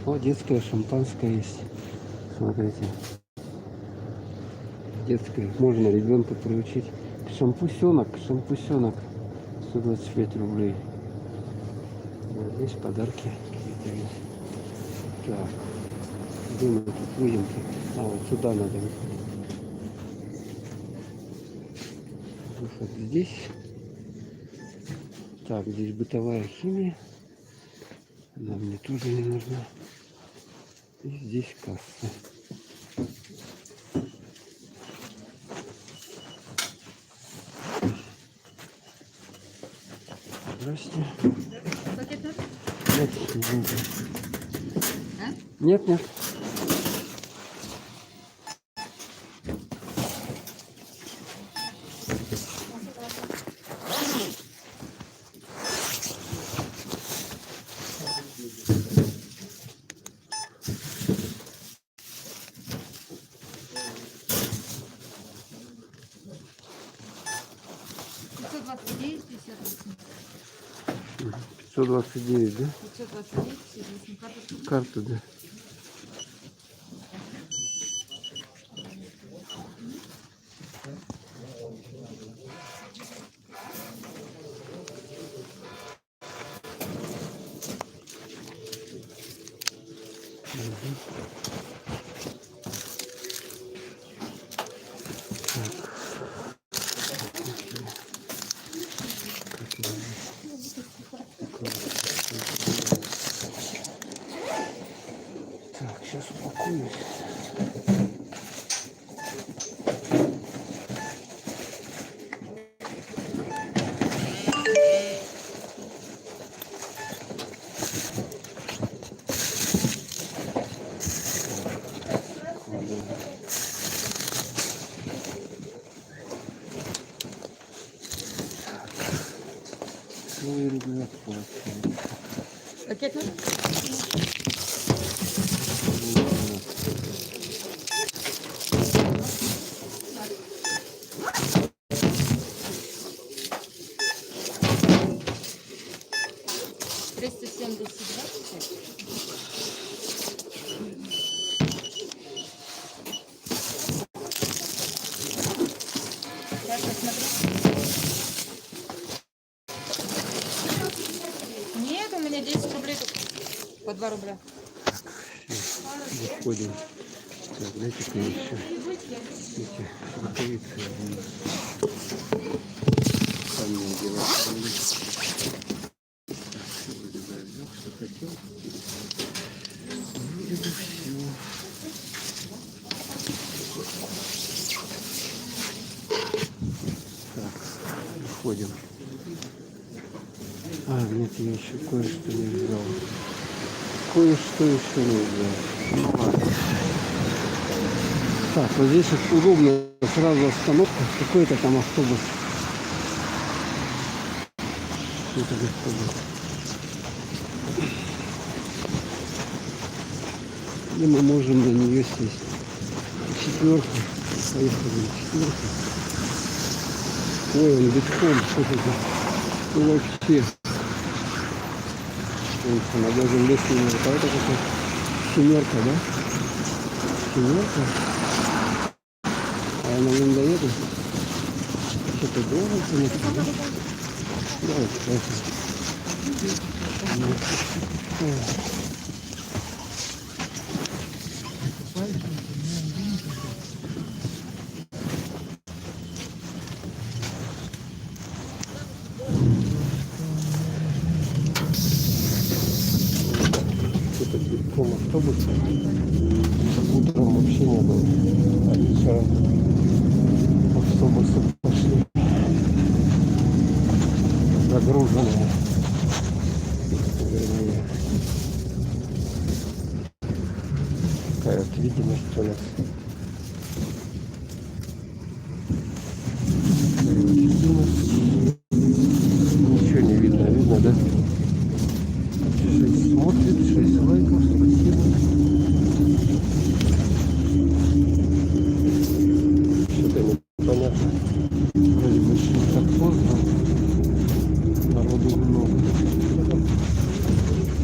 О, детское шампанское есть. Смотрите. Детское. Можно ребенка приучить. Шампусенок. 125 рублей. Вот здесь подарки какие-то есть. Так. Где мы тут выйдем? А, вот сюда надо. Выход здесь. Так, здесь бытовая химия. Она мне тоже не нужна. И здесь касса. Здрасте. Пакет надо? Нет, извините. А? Нет. 529, да? 529, 58 карточек. Карта, да. Так, сейчас упакуюсь. Ну и ребят, получается. Пакет надо? Сейчас посмотрю. Нет, у меня 10 рублей тут. По 2 рубля. Выходим. Так, дайте-ка еще эти рукавицы. Камень делать. Вроде бы я взял, что хотел. Вроде бы все. заходим. А, нет, я еще кое-что не взял. Кое-что еще не взял. Ну ладно. Так, вот здесь вот удобно, сразу остановка. Какой-то там автобус. Это автобус. И мы можем на нее сесть. Четверка. Поехали на четверку. Ой, он битком, что это? Ну вообще. Она даже лезть не может. А это какая семерка, да? Семерка. А она не доедет. Что-то должен понять. Давайте, поехали. Что-то битком автобус. Утром вообще не было. А вечером автобусы пошли. Загруженные. Вернее. Такая вот видимость у нас. Ничего не видно, видно, да? 6 смотрит, 6 лайков, спасибо. Что-то непонятно. Вроде бы не так поздно. Народу много.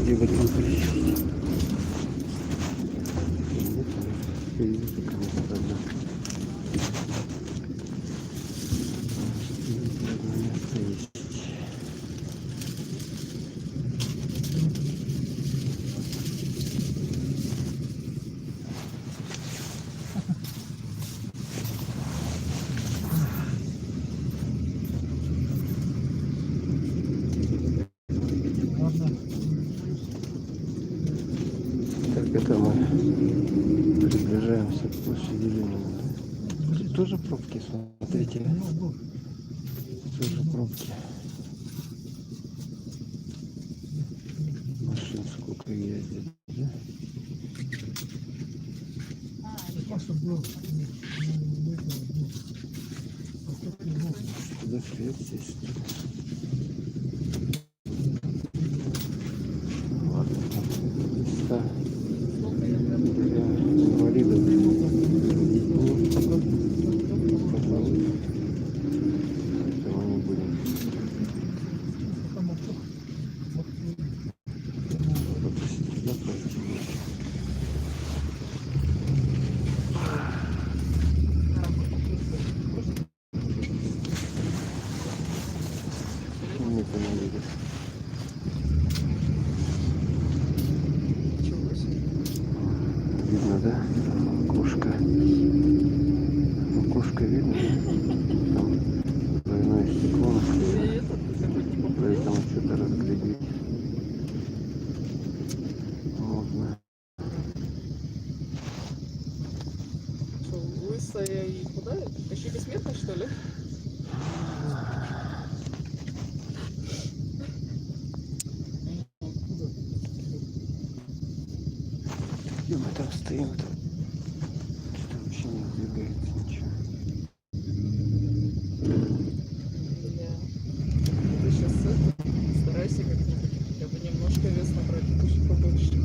Где бы там присесть? Так, это мы приближаемся к площади Ленина. Тут тоже пробки, смотрите. Тоже пробки. Машин сколько ездит, да? Куда свет здесь? Ладно, места для инвалидов. Пожалуй, этого не будем. Попросить туда пройти. Мне понадобится. Видно, да? Окошко. Окошко видно, да? Там двойное стекло наклеено. Поэтому что-то разглядеть можно. Что, лысая и худая? Почти бессмертная, что ли? И мы там стоим, там что-то вообще не двигается ничего. Бля. Ты сейчас это, старайся как-нибудь хотя бы немножко вес набрать, чуть побольше.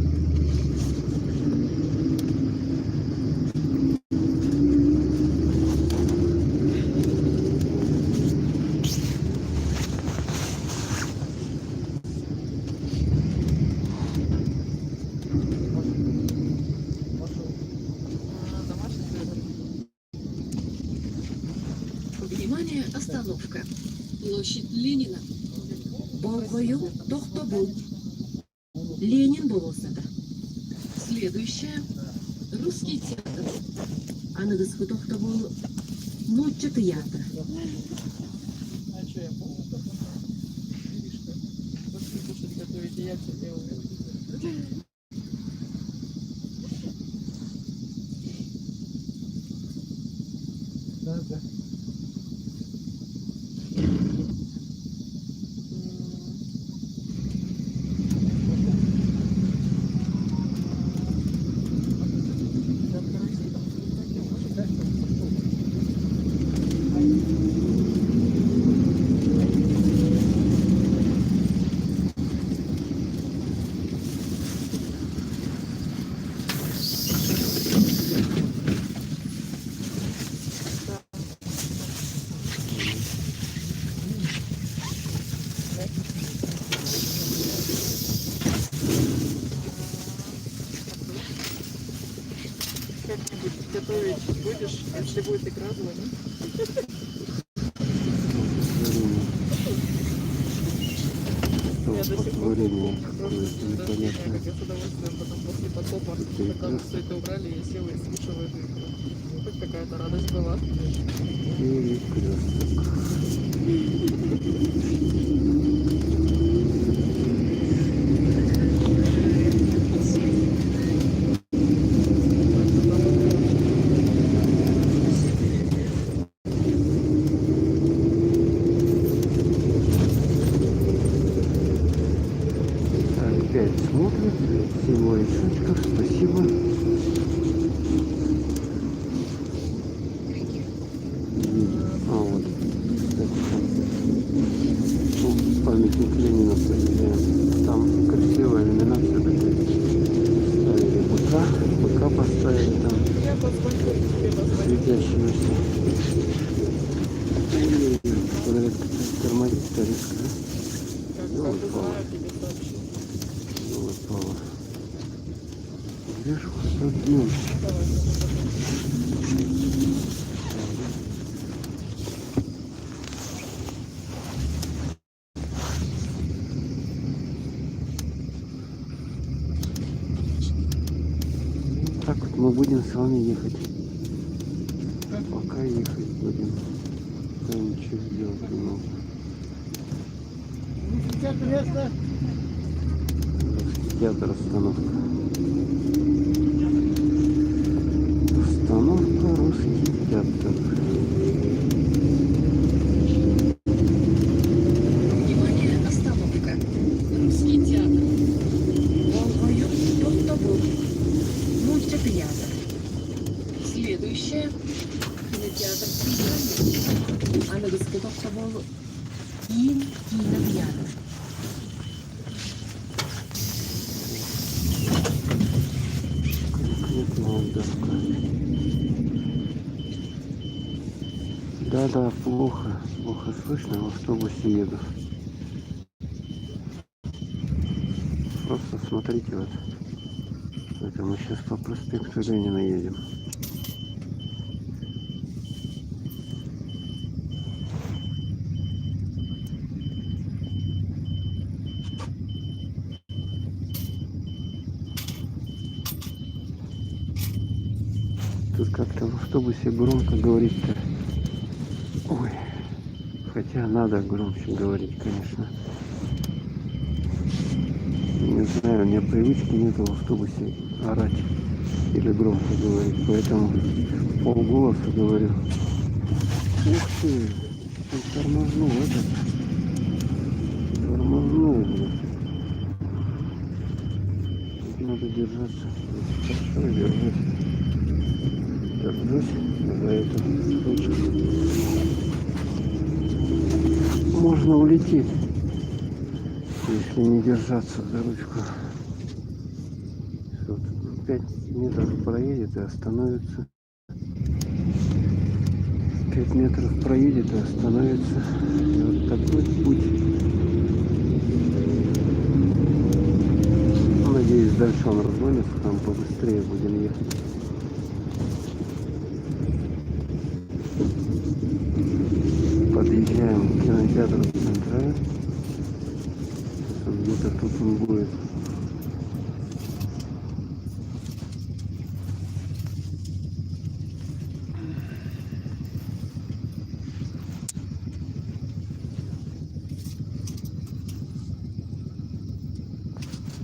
Внимание, остановка. Площадь Ленина. Болгою Тохтобул. Ленин Болосада. Следующая. Русский театр. Анадысху Тохтобул. Ночь театра. А что, я помню, как он там? Иришка. Пошли кушать готовить, и я все делаю. Да. Если будет игра, звони. Я до сих пор помню прошлый дождь, как я с удовольствием потом после потопа, когда мы все это убрали, я села и слушала эту игру. Хоть какая-то радость была. Опять смотрит. Всего лайшечков. Спасибо. А вот. Кстати, там памятник Ленина проезжаем. Там красивая иллюминация такая. Ставили быка поставили там. Я позвоню, тебе позвоню. Светящегося. Смотри, тормозит старичка, да? Как узнаю, тебе сообщу. Вот Павла. Вижу, что днем. Давай, Так вот мы будем с вами ехать. Пока ехать будем. Я ничего сделать не могу. Русский театр остановка. Остановка русский театр. Внимание, остановка. Русский театр. Волгою Топ-Тобу. Мультитеатр. Следующее. Кинотеатр «Призрак». А на Топ-Тобу кинотеатр. Конкретная доска. Да, плохо слышно, в автобусе еду. Просто смотрите вот. Это мы сейчас по проспекту Ленина едем. Тут как-то в автобусе громко говорить-то. Ой. Хотя надо громче говорить, конечно. Не знаю, у меня привычки нету в автобусе орать или громко говорить, поэтому полголоса говорю. Ух ты, он тормознул этот. Тормознул, блин. Надо держаться. Хорошо, держусь. Держусь за эту ручку. Можно улететь, если не держаться за ручку. Вот 5 метров проедет и остановится. 5 метров проедет и остановится. И вот такой путь. Надеюсь, дальше он разгонится, там побыстрее будем ехать. Подъезжаем к кинотеатру Центральный. Где-то тут он будет.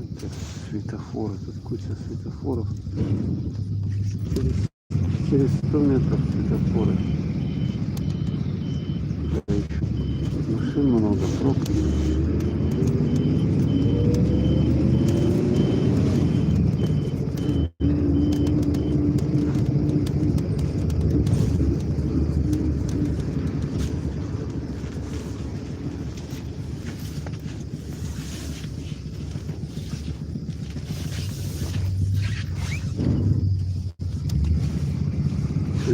Это светофоры, тут куча светофоров. Через 100 метров светофоры. Машин много, пробки.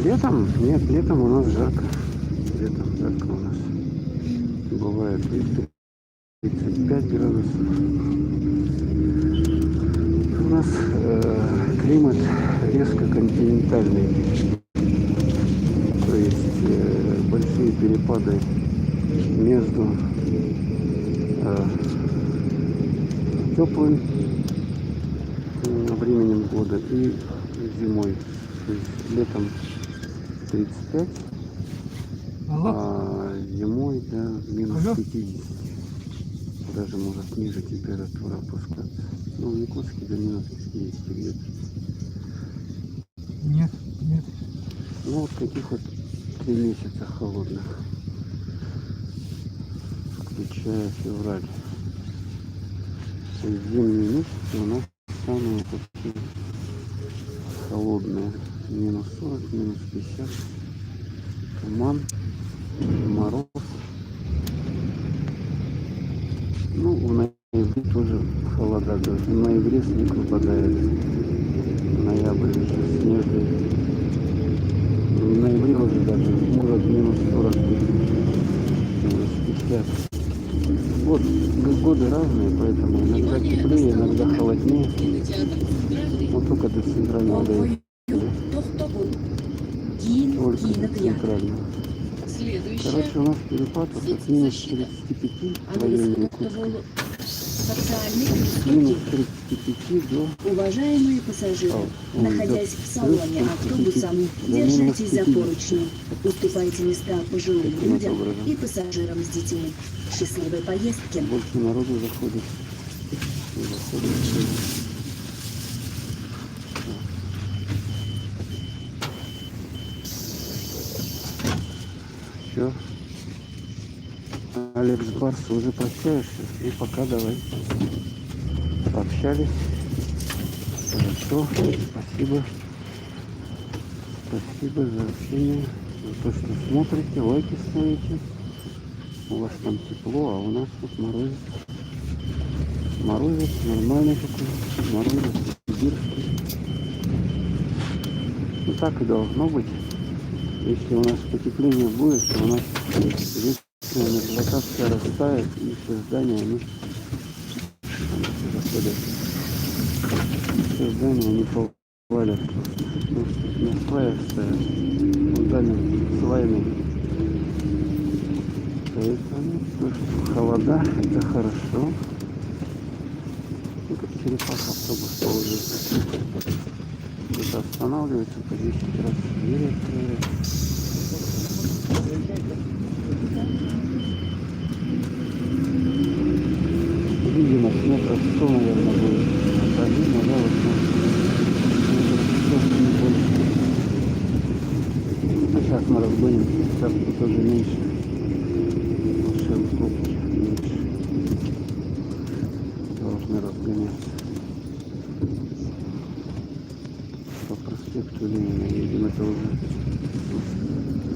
Летом? Нет, летом у нас жарко. Летом жарко у нас. Бывает и 35 градусов. У нас климат резко континентальный. большие перепады между теплым временем года и зимой. То есть летом 35, а зимой до минус 50. Даже может ниже температура опускаться. Ну, в Якутске до минус 50 где-то. Нет, нет. Ну, вот таких вот 3 месяца холодных, включая февраль. То есть зимние месяцы у нас самые такие холодные. Минус 40, минус 50. Туман, мороз. Ну, в ноябре тоже холода. Даже в ноябре снег выпадает. Ноябрь еще снежный. В ноябре уже даже может минус 40, минус 50. Вот, годы разные, поэтому иногда теплее, иногда холоднее. Вот только до центрального доехали. Только до центрального. Короче, у нас перепад вот от минус 35 в районе Якутска. Минус 35 до... Уважаемые пассажиры, находясь в салоне автобуса, держитесь за поручни, уступайте места пожилым людям и пассажирам с детьми. Счастливой поездки! Больше народу заходит. Все. Алекс Барс, уже прощаешься? И пока давай. Пообщались. Хорошо. Спасибо. Спасибо за общение. За то, что смотрите, лайки ставите. У вас там тепло, а у нас тут морозец. Морозец нормальный такой. Морозец сибирский. Ну так и должно быть. Если у нас потепление будет, то у нас вечная мерзлота вся растает, и все здания, они заходят. Все здания, они повалят. Ну, на сваях стоят. Фундамент свайный. Поэтому холода, это хорошо. Ну, как черепаха автобус ползает. Где-то останавливается, по 10 раз двери открывает. Видимо, с метров 100, наверное, будет. А видно, да, вот метров 100, не больше. Ну, сейчас мы разгоним, сейчас тут тоже меньше. Машин пробки меньше. Должны разгоняться. По проспекту Ленина едем, это уже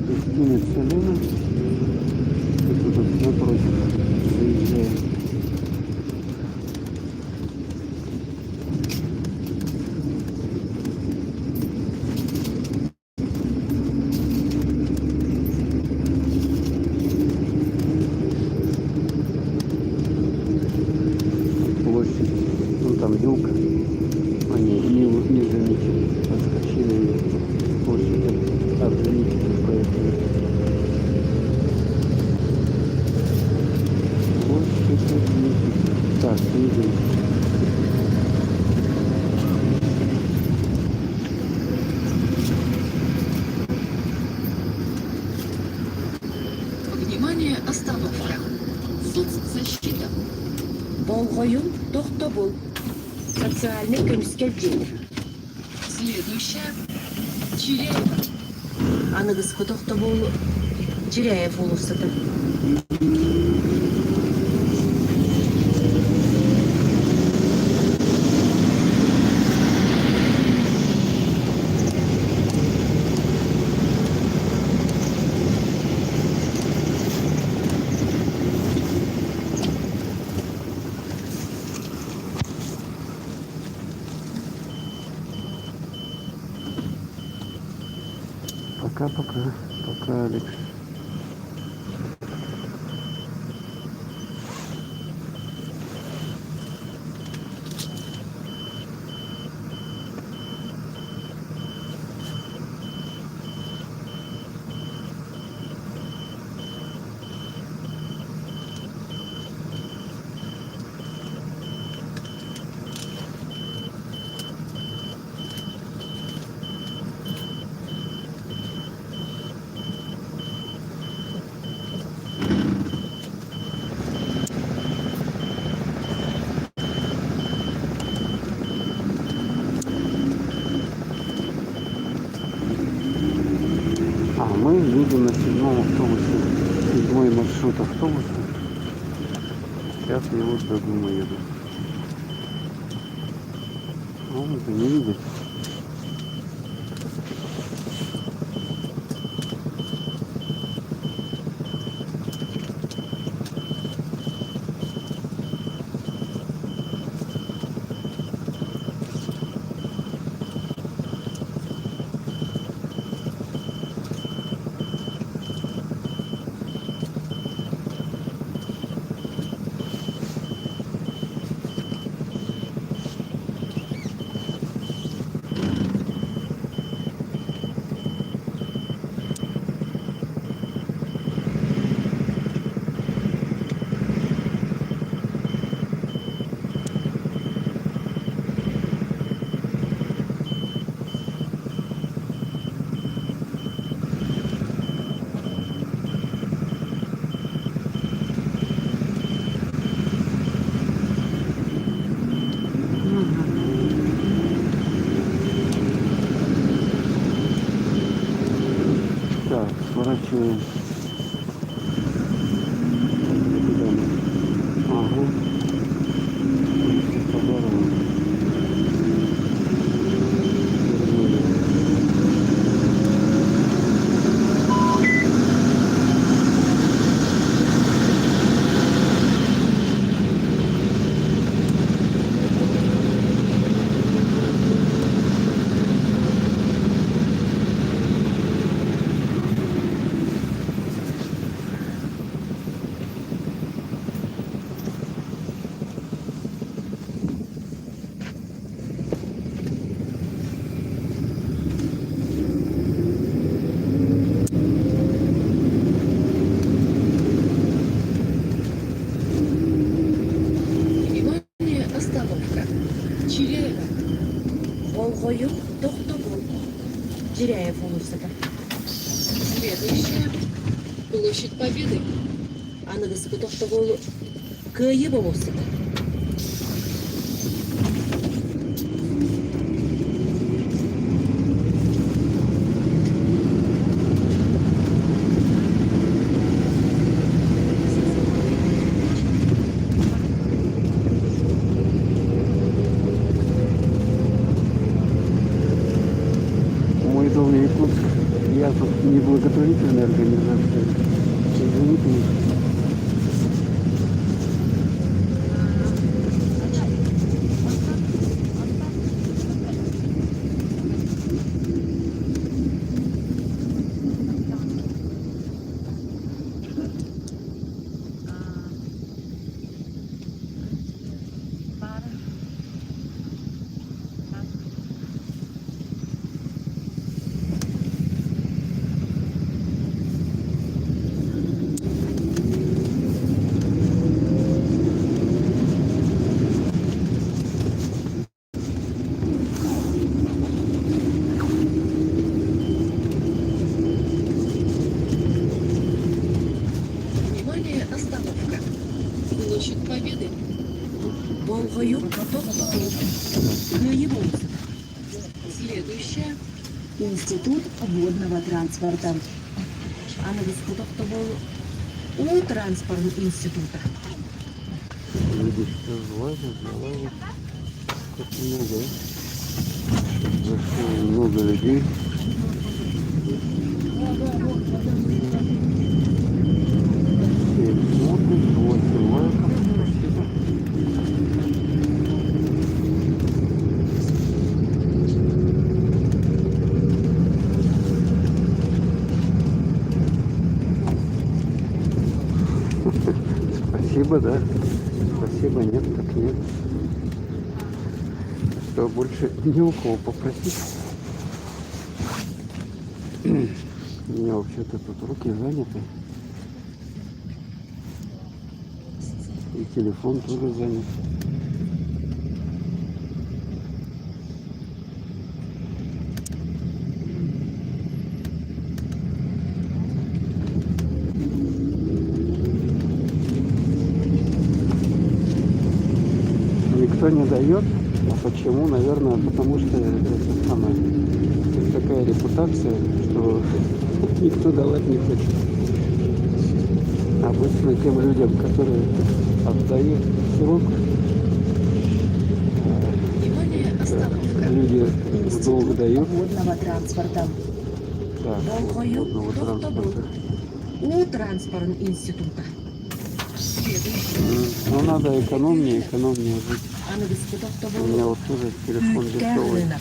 гостиница Лена. Это тут напротив заезжаем. Площадь, ну там елка. Они не заметили, отскочили площадь обвинителей, поэтому площадь обвинителей. Так, видим. Внимание, остановка. Соцзащита. Болгоюн Тохтобул. Социальный көміскер. Следующая. Чиряева. Анығыз Тохтобул Чиряев улусыды. Пока-пока. Пока, Алекс. на 7-м автобусе. 7-й маршрут автобуса. Сейчас я вот до дома еду. Он это не видит. Так, сворачиваем. Куда мы? Ага. По дороге. Вернули. Внимание, остановка. Чиряева. Волгоюк, Тохтобол. Теряев улица. Следующая. Площадь Победы. Анна Тохтобол. Каева улица. Мой дом Якутск. Я тут не благотворительная организация. Извините меня. Внимание, остановка. Площадь Победы. Волгоюк, Тохтобол. Каева улица. Следующая. Институт водного транспорта. Анна Тохтобол. У транспортного института. Люди все залазят. Как много. Зашло много людей. Все смотрят, 8 лайков. Спасибо. Спасибо, да? Спасибо, нет, так нет. Что, больше не у кого попросить? У меня вообще-то тут руки заняты. И телефон тоже занят. Никто не дает. А почему? Наверное, потому что это самое. Это такая репутация, что никто давать не хочет. Обычно тем людям, которые отдают срок, Внимание, остановка. люди в Институт долг дают. водного транспорта. Так, Волгою водного транспорта. у транспорт института. Следующий. Ну, надо экономнее жить. А на високотах У меня вот тоже телефон дешевый. рынок.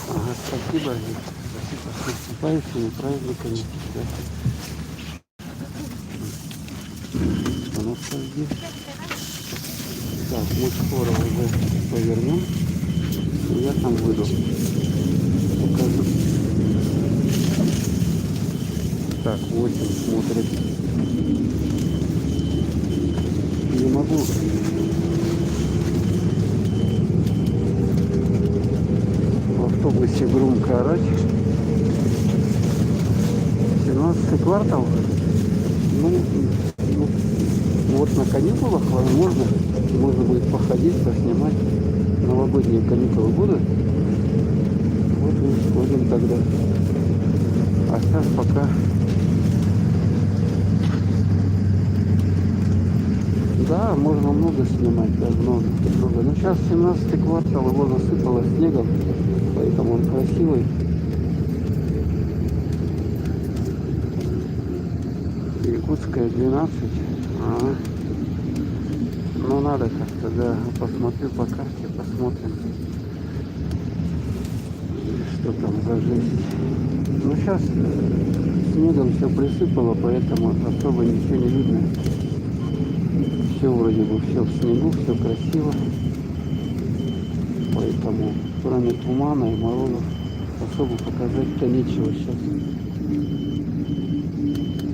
Ага, спасибо. Спасибо. С наступающими праздниками. Да. Что у нас здесь? Так, мы скоро уже повернем. И я там выйду. Покажу. Так, 8 смотрит. Не могу. В автобусе громко орать. 17 квартал. Ну, вот на каникулах возможно, можно будет походить, поснимать. Новогодние каникулы будут. Вот и сходим тогда. А сейчас пока. Да, можно много снимать, да, много. Но сейчас 17 квартал, его засыпало снегом, поэтому он красивый. Якутская 12. Ага. Ну надо как-то, да, посмотрю по карте, посмотрим, что там за жизнь. Ну сейчас снегом все присыпало, поэтому особо ничего не видно. Все вроде бы все в снегу, все красиво. Поэтому кроме тумана и морозов особо показать-то нечего сейчас.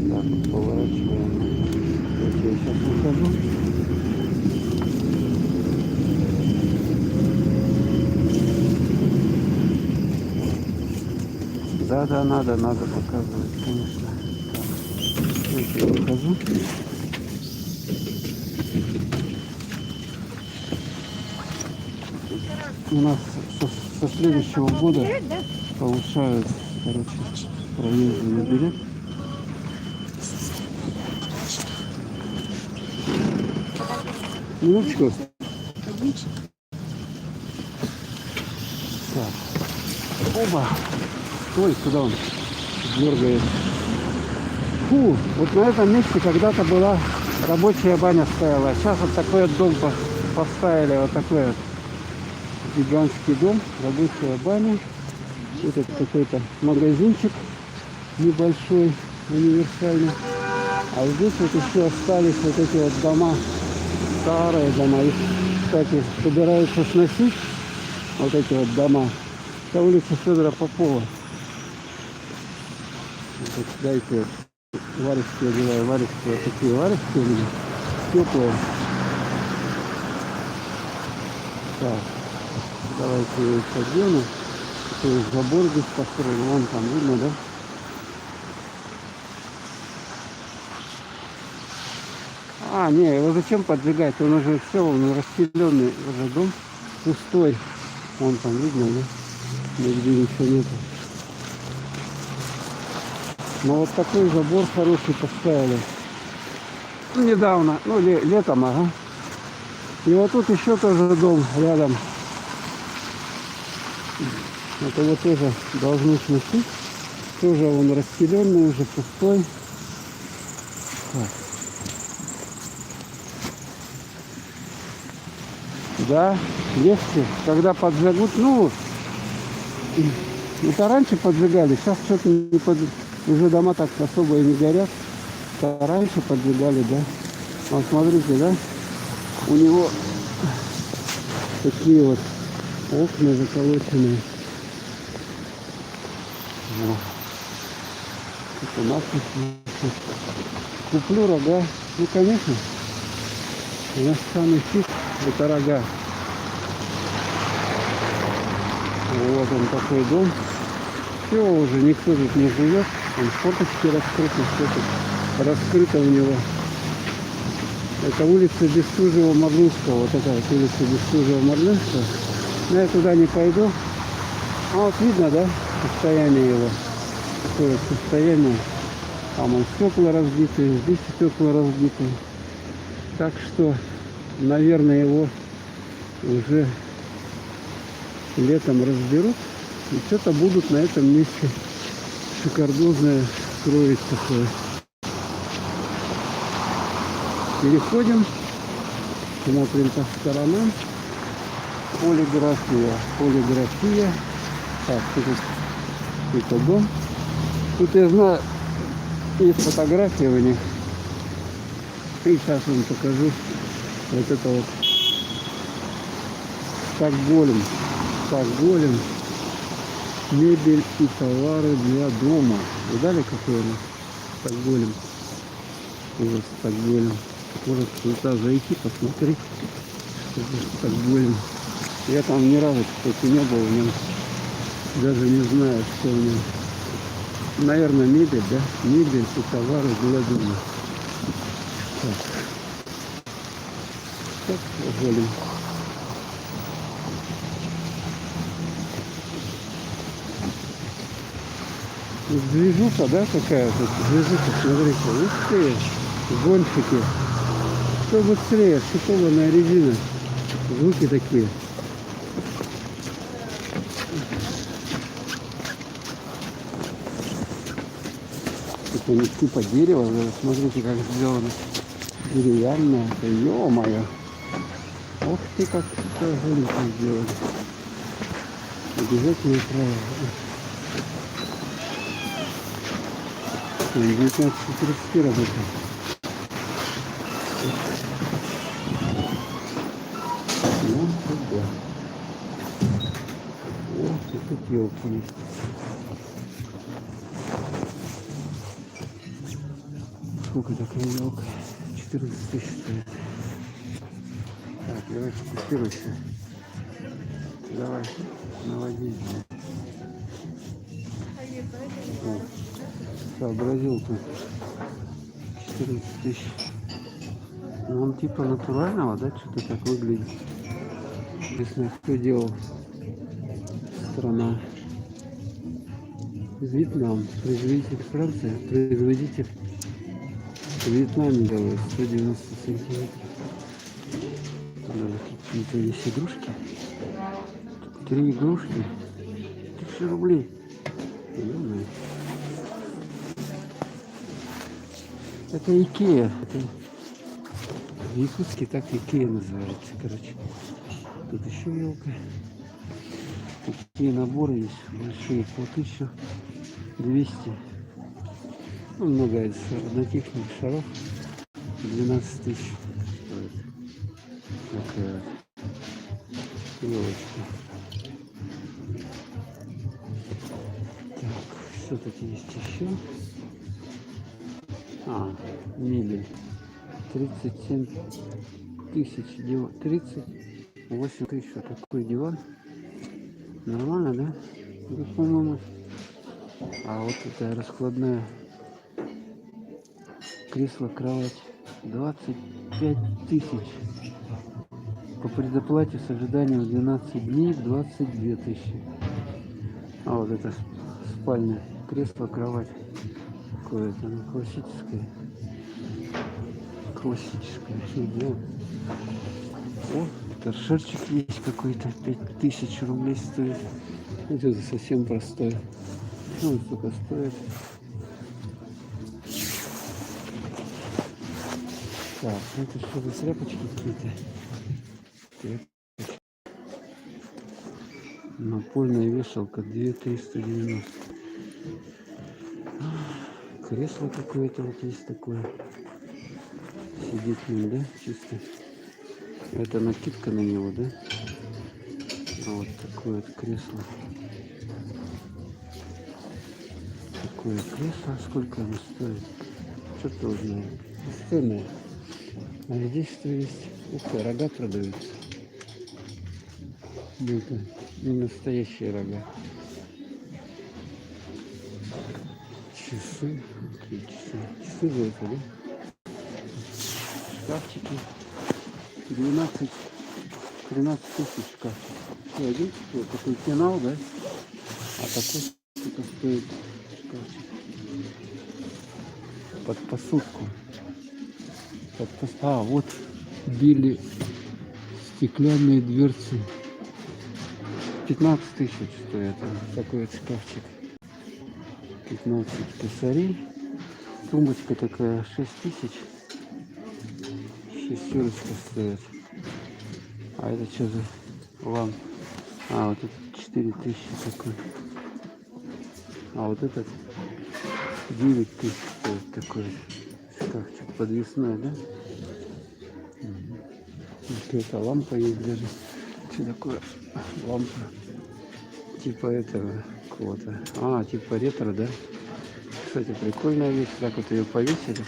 Так вот поворачиваем. Вот я сейчас выхожу. Да, надо показывать, конечно. Так, вот я выхожу. У нас со следующего года повышают, проездный билет. Минуточку. Так. Оба. Ой, куда он дергает. Фу, вот на этом месте когда-то была рабочая баня стояла. А сейчас вот такой вот дом поставили, вот такой вот гигантский дом, рабочая баня. Вот это какой-то магазинчик небольшой, универсальный. А здесь вот еще остались вот эти вот дома, старые дома. Их, кстати, собираются сносить, вот эти вот дома. Это улица Федора Попова. Вот, дайте варежки одеваю, варежки, вот такие варежки у меня, теплые. Так, давайте я их одену. Такой забор здесь построен, вон там видно, да? А, не, его зачем поджигать? Он уже все, он расселенный уже дом, пустой. Вон там видно, да? Нигде ничего нету. Но вот такой забор хороший поставили. Недавно, ну летом, ага. И вот тут еще тоже дом рядом. Это вот тоже должны сносить. Тоже он расселенный, уже пустой. Так. Да, легче, когда поджигут, ну, это раньше поджигали, сейчас что-то не уже дома так особо и не горят. А раньше поджигали, да. Вот смотрите, да, у него такие вот окна заколоченные. Вот. Это нахуй. Куплю рога. Ну, конечно. У нас самый фиг это рога. Вот он такой дом. Все, уже никто тут не живет. Он форточки раскрыты, все тут раскрыто у него. Это улица Бестужева-Марлинского. Вот эта вот улица Бестужева-Марлинского. Но я туда не пойду. А вот видно, да, состояние его. Какое состояние. Там он стекла разбитые, здесь стекла разбитые. Так что, наверное, его уже летом разберут. И что-то будут на этом месте шикардозное строить такое. Переходим, смотрим по сторонам. Полиграфия, полиграфия. Так, тут это дом. Тут я знаю, есть фотографии у них. И сейчас вам покажу вот это вот Стокгольм. Стокгольм. Мебель и товары для дома. Видали, какой у нас Стокгольм? Вот Стокгольм. Может сюда зайти, посмотреть, что за Стокгольм. Я там ни разу, кстати, не был в нем. Даже не знаю, что в нем. Наверное, мебель, да? Мебель и товары для дома. Так, Стокгольм. Движуха, да, какая-то? Движуха, смотрите. Ух ты, гонщики. Что быстрее, шипованная резина. Звуки такие. Это не типа дерева, смотрите, как сделано. Деревянное. Ё-моё. Ух ты, как гонки сделали. Обязательно правильно. 19:30 работает. Ну, туда. О, и тут елки есть. Сколько такая елка? 14 тысяч стоит. Так, давай фокусируйся. Давай, наводи. О, сообразил тут. 14 тысяч. Ну, он типа натурального, да? Что-то так выглядит. Если кто делал. Страна. Вьетнам. Производитель Франция. Производитель в Вьетнаме делает 190 сантиметров. Даже какие-то есть игрушки. 3 игрушки. 1000 рублей. Ё-моё. Это Икея. Это в Якутске так Икея называется, короче. Тут еще елка. Такие наборы есть большие по 1200. Ну, много из однотипных шаров. 12 тысяч стоит. Такая елочка. Так, что тут есть еще? Мебель. 37 тысяч диван. 38 тысяч. Вот такой диван. Нормально, да? Ну, по-моему. А вот это раскладная кресло, кровать. 25 тысяч. По предоплате с ожиданием 12 дней 22 тысячи. А вот это спальня. Кресло, кровать. Какое-то, ну, классическое. Классическое. Да. О, торшерчик есть какой-то. 5000 рублей стоит. Это совсем простой. Ну, сколько стоит. Так, это что за тряпочки какие-то? Напольная вешалка 2390. Кресло какое-то вот есть такое. Сидит в нем, да? Чисто. Это накидка на него, да? А вот такое вот кресло. Такое кресло. Сколько оно стоит? Что-то узнаю. Ценное. А здесь что есть? Ух ты, рога продаются. Это не настоящие рога. Часы. Какие часы? Часы же это, да? Шкафчики. 13 тысяч шкафчик. Что, один? Вот такой пенал, да? А такой сколько стоит шкафчик? Под посудку. А, вот били стеклянные дверцы. 15 тысяч стоит такой вот шкафчик. 15 косарей. Тумбочка такая 6 тысяч. Шестерочка стоит. А это что за лампа? А, вот это 4 тысячи такой. А вот этот 9 тысяч стоит такой шкафчик подвесной, да? Вот это лампа есть даже. Что такое? Лампа. Типа этого какого-то. А, типа ретро, да? Кстати, прикольная вещь. Так вот ее повесили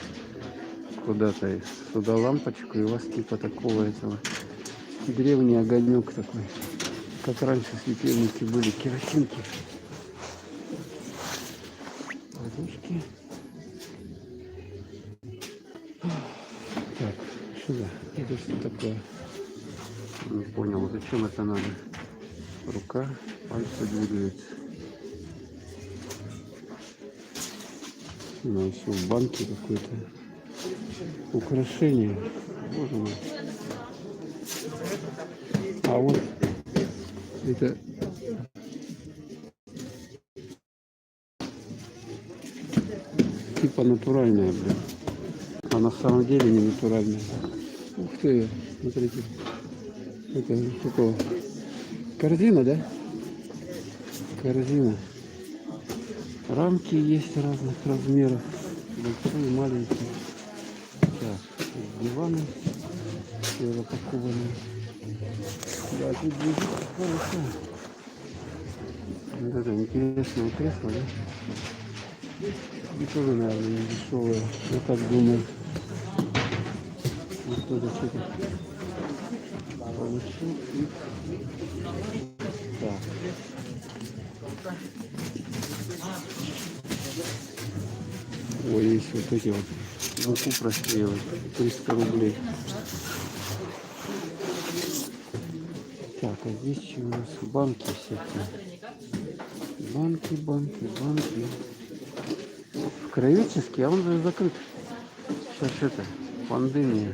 куда-то. И сюда лампочку, и у вас типа такого этого. Древний огонек такой. Как раньше светильники были, керосинки. Подушки. Так, сюда. Это что такое? Не понял, зачем это надо. Рука, пальцы двигаются. Ну, все в банке какое-то украшение. Боже мой. А вот это типа натуральная, блин. А на самом деле не натуральная. Ух ты, смотрите. Это такого. Корзина, да? Корзина. Рамки есть разных размеров. Большие, маленькие. Так, диваны все запакованы. Да, тут будет хорошо. Вот это интересное кресло, да? И тоже, наверное, не дешевое. Я так думаю. Вот это что-то получил. Так. Ой, есть вот эти вот. Муку прострелать. 300 рублей. Так, а здесь что у нас? Банки всякие. Банки. В Кровеческе, а он же закрыт. Сейчас это, пандемия.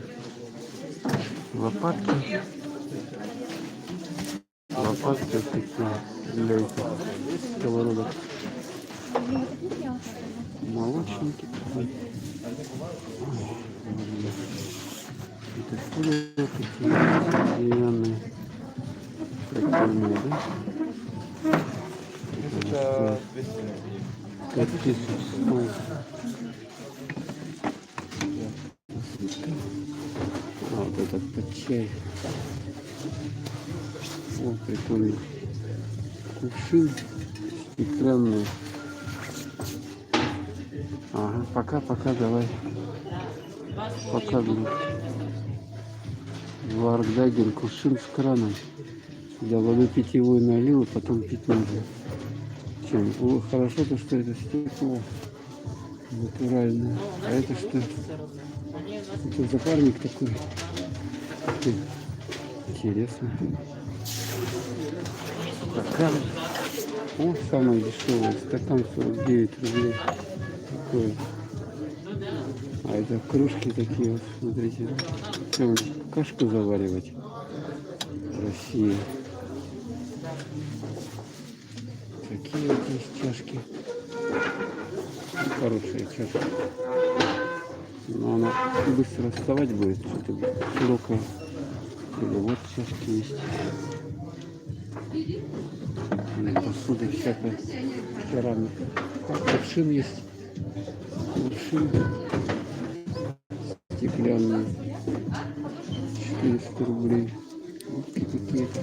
Лопатки вот такие для этих сковородок. Молочники. Это стулья такие деревянные. Прикольные, да? 5000 стоит. А вот этот под чай. О, прикольный. Кувшин стеклянный. Ага, пока, давай. Пока, блин. Вардагер, кувшин с краном. Сюда воду питьевую налил, и потом пить надо. Чем? О, хорошо то, что это стекло натуральное. А это что? Это запарник такой. Интересно. Стакан. О, самый дешевый. Стакан 49 рублей. Такой. А это кружки такие вот, смотрите. Чем кашку заваривать? Россия. Такие вот есть чашки. Хорошая чашка. Но она быстро вставать будет, что-то широкое. Или вот чашки есть. И посуда всякая. Керамика. Кувшин есть. Кувшин. Стеклянный. 400 рублей. Вот какие-то.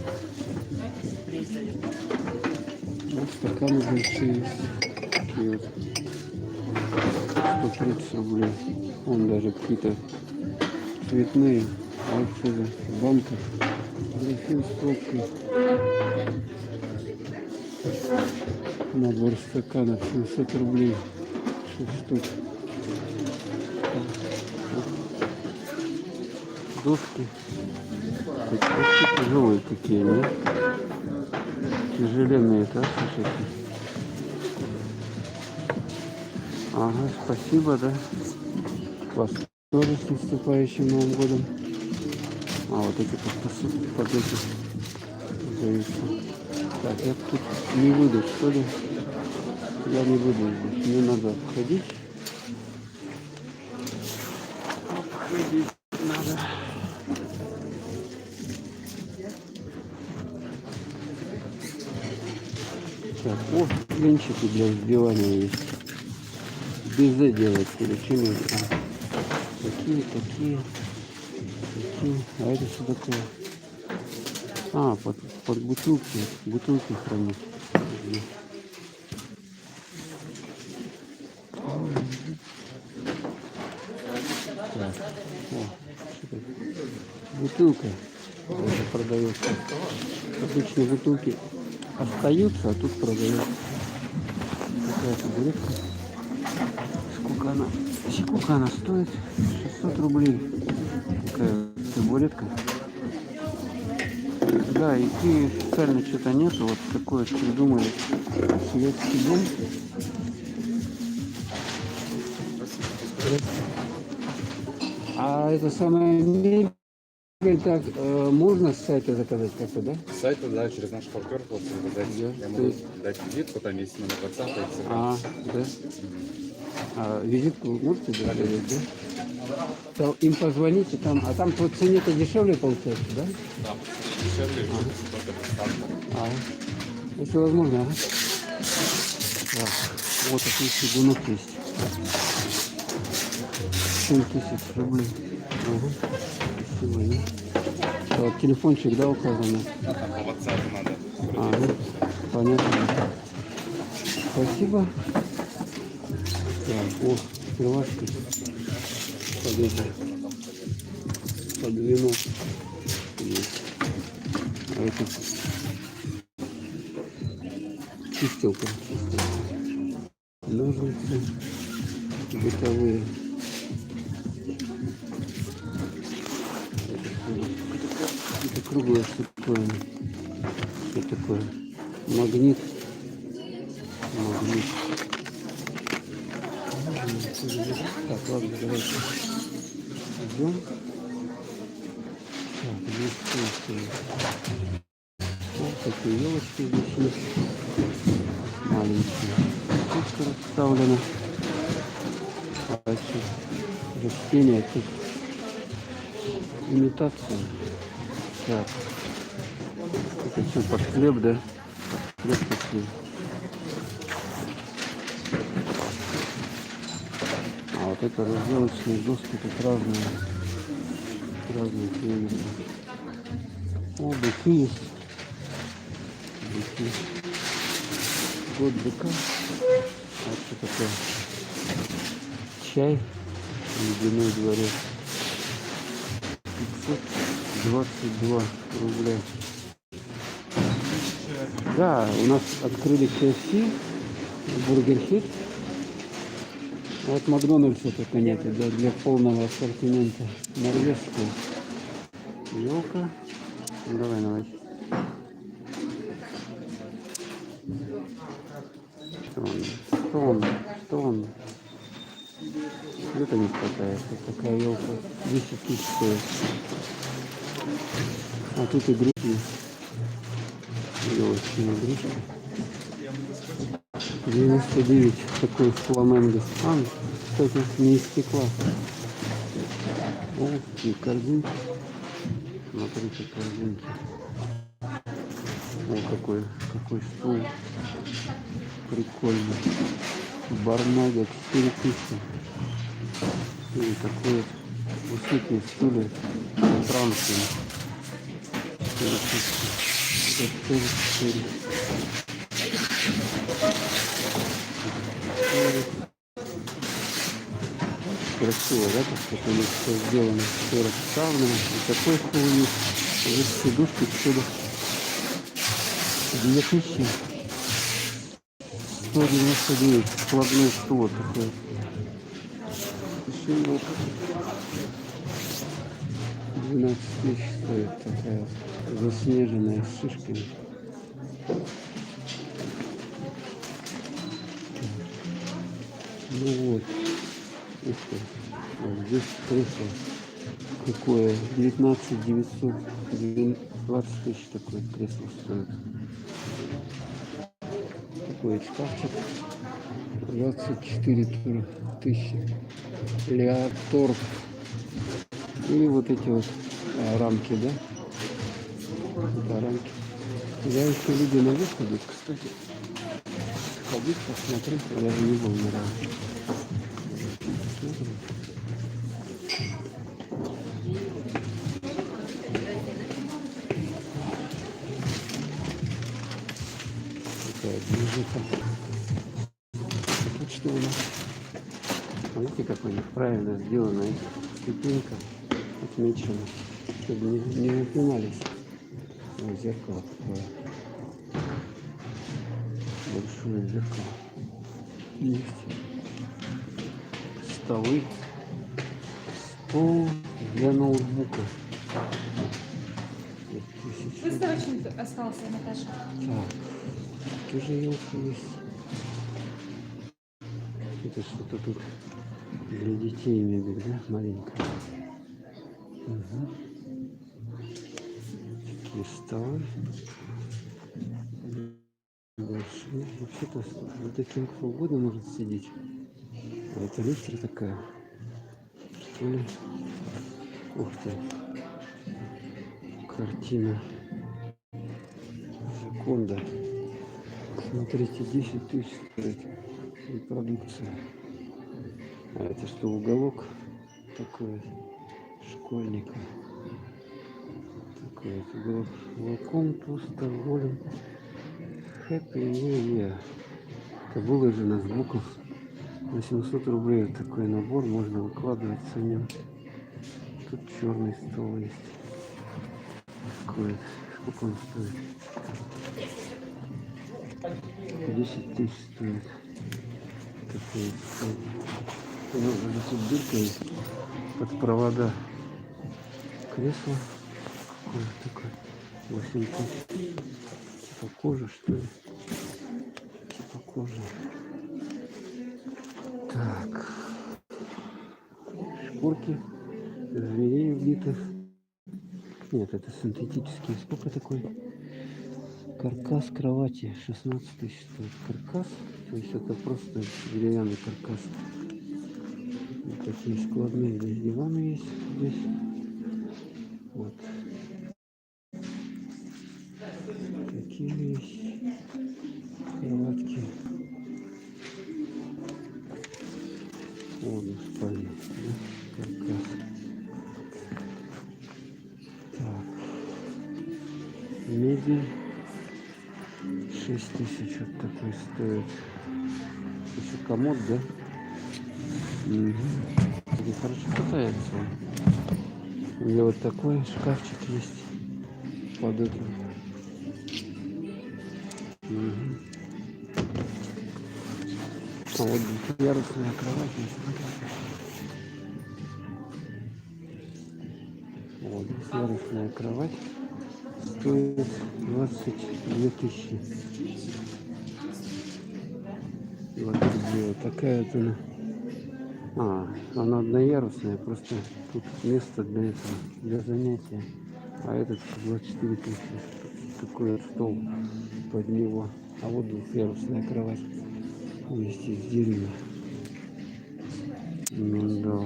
Вот стаканы большие есть. Такие вот. 130 рублей. Вон даже какие-то цветные. А вот что за банка. Графин с пробкой. Набор стаканов 700 рублей. 6 штук. Доски. Такие тяжелые какие, да? Тяжеленные, да, слушайте? Ага, спасибо, да. Вас тоже с наступающим Новым годом. А вот эти под эти зависят. Так, я тут не выйду, что ли? Я не выйду здесь. Мне надо обходить. Обходить надо. Так, о, венчики для взбивания есть. Безе делать или чем это? Такие. А это что такое? А, под бутылки хранить. Так, о, что это? Бутылка даже продается. Обычно бутылки остаются, а тут продают. Какая табуретка. Сколько она стоит? 600 рублей. Такая табуретка. Да, идти специально что-то нету. Вот такое придумали. Советский дом. А это самое мебель, так можно с сайта заказать как-то, да? С сайта, да, через наш партнер просто дать. Да, Я то могу есть- дать визитку, там есть номер WhatsApp, Instagram. А, да. А визитку вы можете заказать, да? То им позвоните там, а там по цене-то дешевле получается, да? Там дешевле, только доставка. А, если возможно, ага. Так, вот такой чугунок есть. 7000 рублей. Ага. Спасибо, да? Так, телефончик, да, указан? Там по WhatsApp надо. Ага, понятно. Спасибо. Так, о, открывашки. Под это. Под вино. Есть. А это чистилка. Ножницы бытовые. Это круглое штуковина. Что такое? Магнит. Так, ладно, давайте идем. Так, здесь что есть? Вот такие елочки здесь есть. Маленькие. Тут расставлено. А что? Растения тут. Имитация. Так. Это все под хлеб, да? Под хлеб. А вот это разделочные доски тут разные клевицы. О, быки есть. Быки. Год быка. А что такое? Чай. Ледяной дворец. 522 рубля. Да, у нас открыли KFC, Бургер Хит. Вот Макдональдса только нет, для полного ассортимента. Норвежская елка. Давай. Что он? Это не хватает. Вот такая елка. 10 тысяч стоит. А тут игрушки. Елочные игрушки. 99 такой фламенго. А, кстати, не из стекла. О, и корзинки. Смотрите, корзинки. О, какой стул. Прикольно. Барнага 4000. И такой вот высокие стулья. Франции. 4000. Это тоже 4. Красиво, да, как это у них все сделано, все расставлено. И такой стул есть. Здесь сидушки, всюду. 2199. Складной стул вот такой. Еще 12 тысяч стоит такая заснеженная с шишками. Ну вот. Ух ты. Вот здесь кресло. Какое? 19 900. 20 тысяч такое кресло стоит. Такой шкафчик. 24 тысячи. Леоторг. И вот эти вот рамки, да? Это рамки. Я еще люди на выходе, кстати. Ходить, посмотреть, я даже не был ни разу. Посмотрим. Такая движуха. Тут что у нас? Смотрите, как у них правильно сделана ступенька отмечена, чтобы не напинались. Вот зеркало такое. Большое зеркало. Есть. Столы. Стол для ноутбука. Выставочник остался, Наташа. Так. Тоже елка есть. Это что-то тут для детей мебель, да? Маленькая. Угу. Такие столы. Большие. Вообще-то за таким кто угодно может сидеть. А это люстра такая. Что ли? Ух ты. Картина. Законда. Смотрите, 10 тысяч стоит. Репродукция. А это что, уголок такой школьника? Такой вот уголок. Welcome to Stockholm. Happy New Year. Это выложено с букв на 700 рублей. Вот такой набор, можно выкладывать самим. Тут черный стол есть. Такой. Сколько он стоит? 10 тысяч стоит. Такой стол. Ну, тут дырка есть под провода. Кресло. Какое такое? 8 тысяч. Типа кожа, что ли? Типа кожа. Так. Шкурки. Зверей убитых. Нет, это синтетический. Сколько такой? Каркас кровати. 16 тысяч стоит каркас. То есть это просто деревянный каркас. Вот такие складные здесь диваны есть. Здесь. Вот. Такие есть кроватки. Вот спальня. Да? Каркас. Так. Мебель. 6 тысяч вот такой стоит. Еще комод, да? Угу. И хорошо катается он. У меня вот такой шкафчик есть под этим. Угу. А вот двухъярусная кровать. Вот двухъярусная кровать стоит 22 тысячи. 22. Такая вот она. Она одноярусная, просто тут место для этого, для занятия. А этот 24 тысячи. Такой вот стол под него. А вот двухъярусная кровать вместе с дерева. Ну да.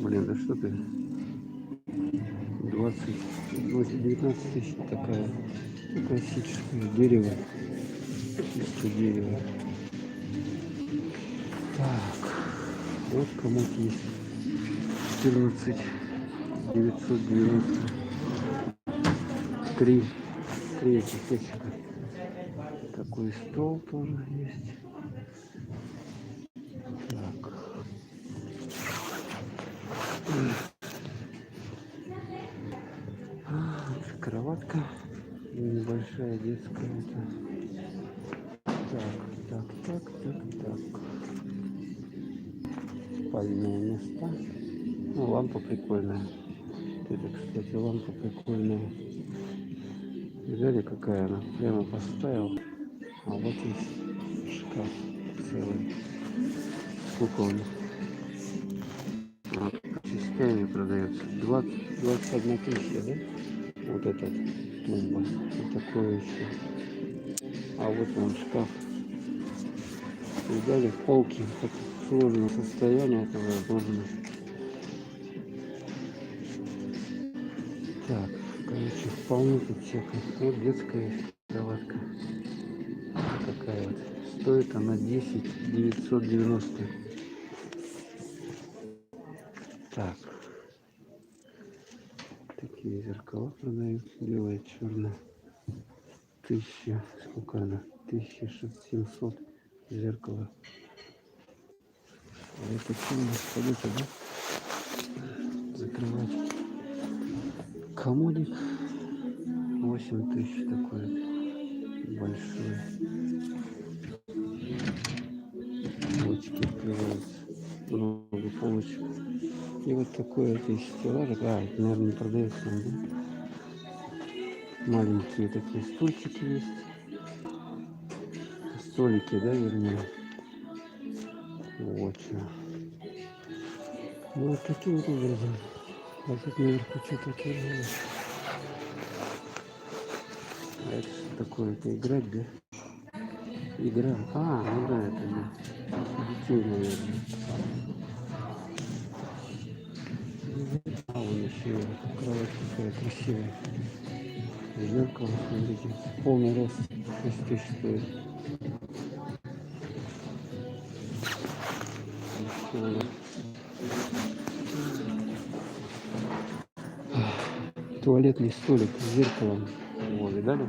Блин, да что ты? 19 тысяч такая классическое дерево. Чисто дерево. Так. Вот комод есть. 14 990. Три этих ящика. Такой стол тоже есть. Так. Кроватка небольшая детская. Так. Спальные места. Ну, лампа прикольная. Это, кстати, лампа прикольная. Видали, какая она? Прямо поставил. А вот есть шкаф целый. Сколько он? Вот, частями продается. 21 тысяча, да? Вот этот тумба. Вот такой еще. А вот он шкаф. Видали, полки. Как сложное состояние, это возможно. Так, короче, вполне тут всякое. Вот детская кроватка. Такая вот. Стоит она 10 990. Так. Такие зеркала продают. Белое, черное. 1000. Сколько она? 1700 зеркало. А это что у нас пойдет, да? Закрывать. Комодик 8000 такой большой. Полочки открываются. Много полочек. И вот такой вот из стеллажа. А, это, наверное, не продается. Да? Маленькие такие стульчики есть. Столики, да, вернее. Вот что. Ну, вот таким вот образом. А тут наверху что-то отвернулось. А это что такое? Это играть, да? Игра. А, ну да, это детей, наверное. А, вон еще кровать такая красивая. Зеркало, смотрите. Полный рост. 6000 стоит. Еще туалетный столик с зеркалом. Вот, видали?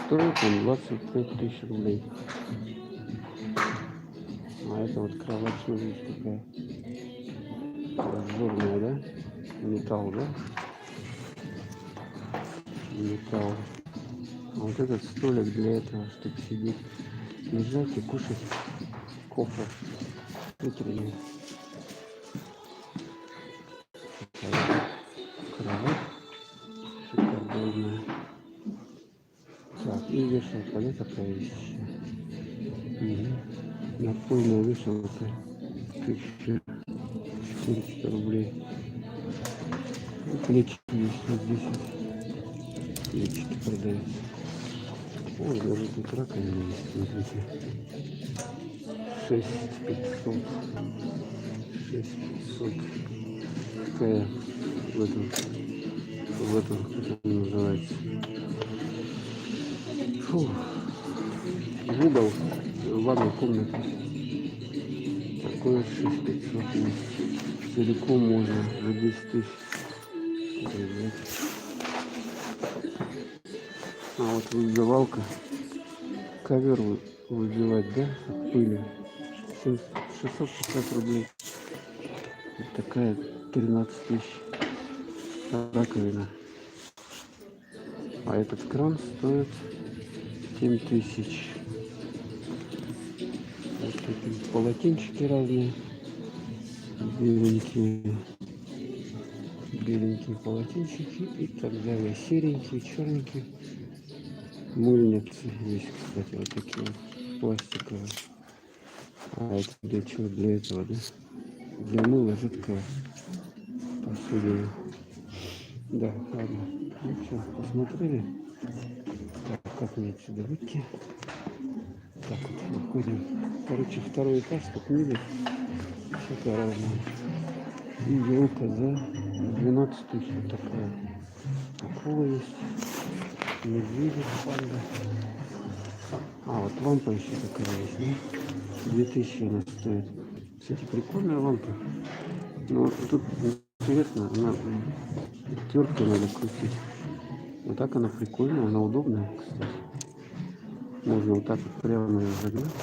Стоит он 25 тысяч рублей. А это вот кровать, смотрите, такая обзорная, да? Металл, да? Металл. А вот этот столик для этого, чтобы сидеть, лежать и кушать кофе утренний. Кровать шикарная. Так, и вешалка, да, такая есть еще. Угу. Напольная вешалка 1400 рублей. И плечики есть вот здесь. Плечики продаются. Ой, даже тут раковина есть, смотрите. 6500. 6500. Такая в этом, как она называется. Фу. В угол ванной комнаты. Такое 6500. Целиком можно за 10 тысяч. А вот выбивалка. Ковер выбивать, да? От пыли. 650 рублей. Вот такая 13 тысяч. Раковина. А этот кран стоит 7000. Вот такие полотенчики разные. Беленькие полотенчики и так далее. Серенькие, черненькие. Мыльницы есть, кстати, вот такие вот пластиковые. А это для чего? Для этого, да? Для мыла жидкого посудина. Да, ладно. Ну что, посмотрели? Так, как мне отсюда выйти? Так вот, выходим. Короче, второй этаж, тут мебель. Всякое разное. И елка за 12 тысяч. Вот такая. Акула есть. Медведи, панда. А, вот лампа еще такая есть, да? 2000 она стоит. Кстати, прикольная лампа. Но тут интересно, она теркой надо крутить. Вот так она прикольная, она удобная, кстати. Можно вот так вот прямо ее загнуть.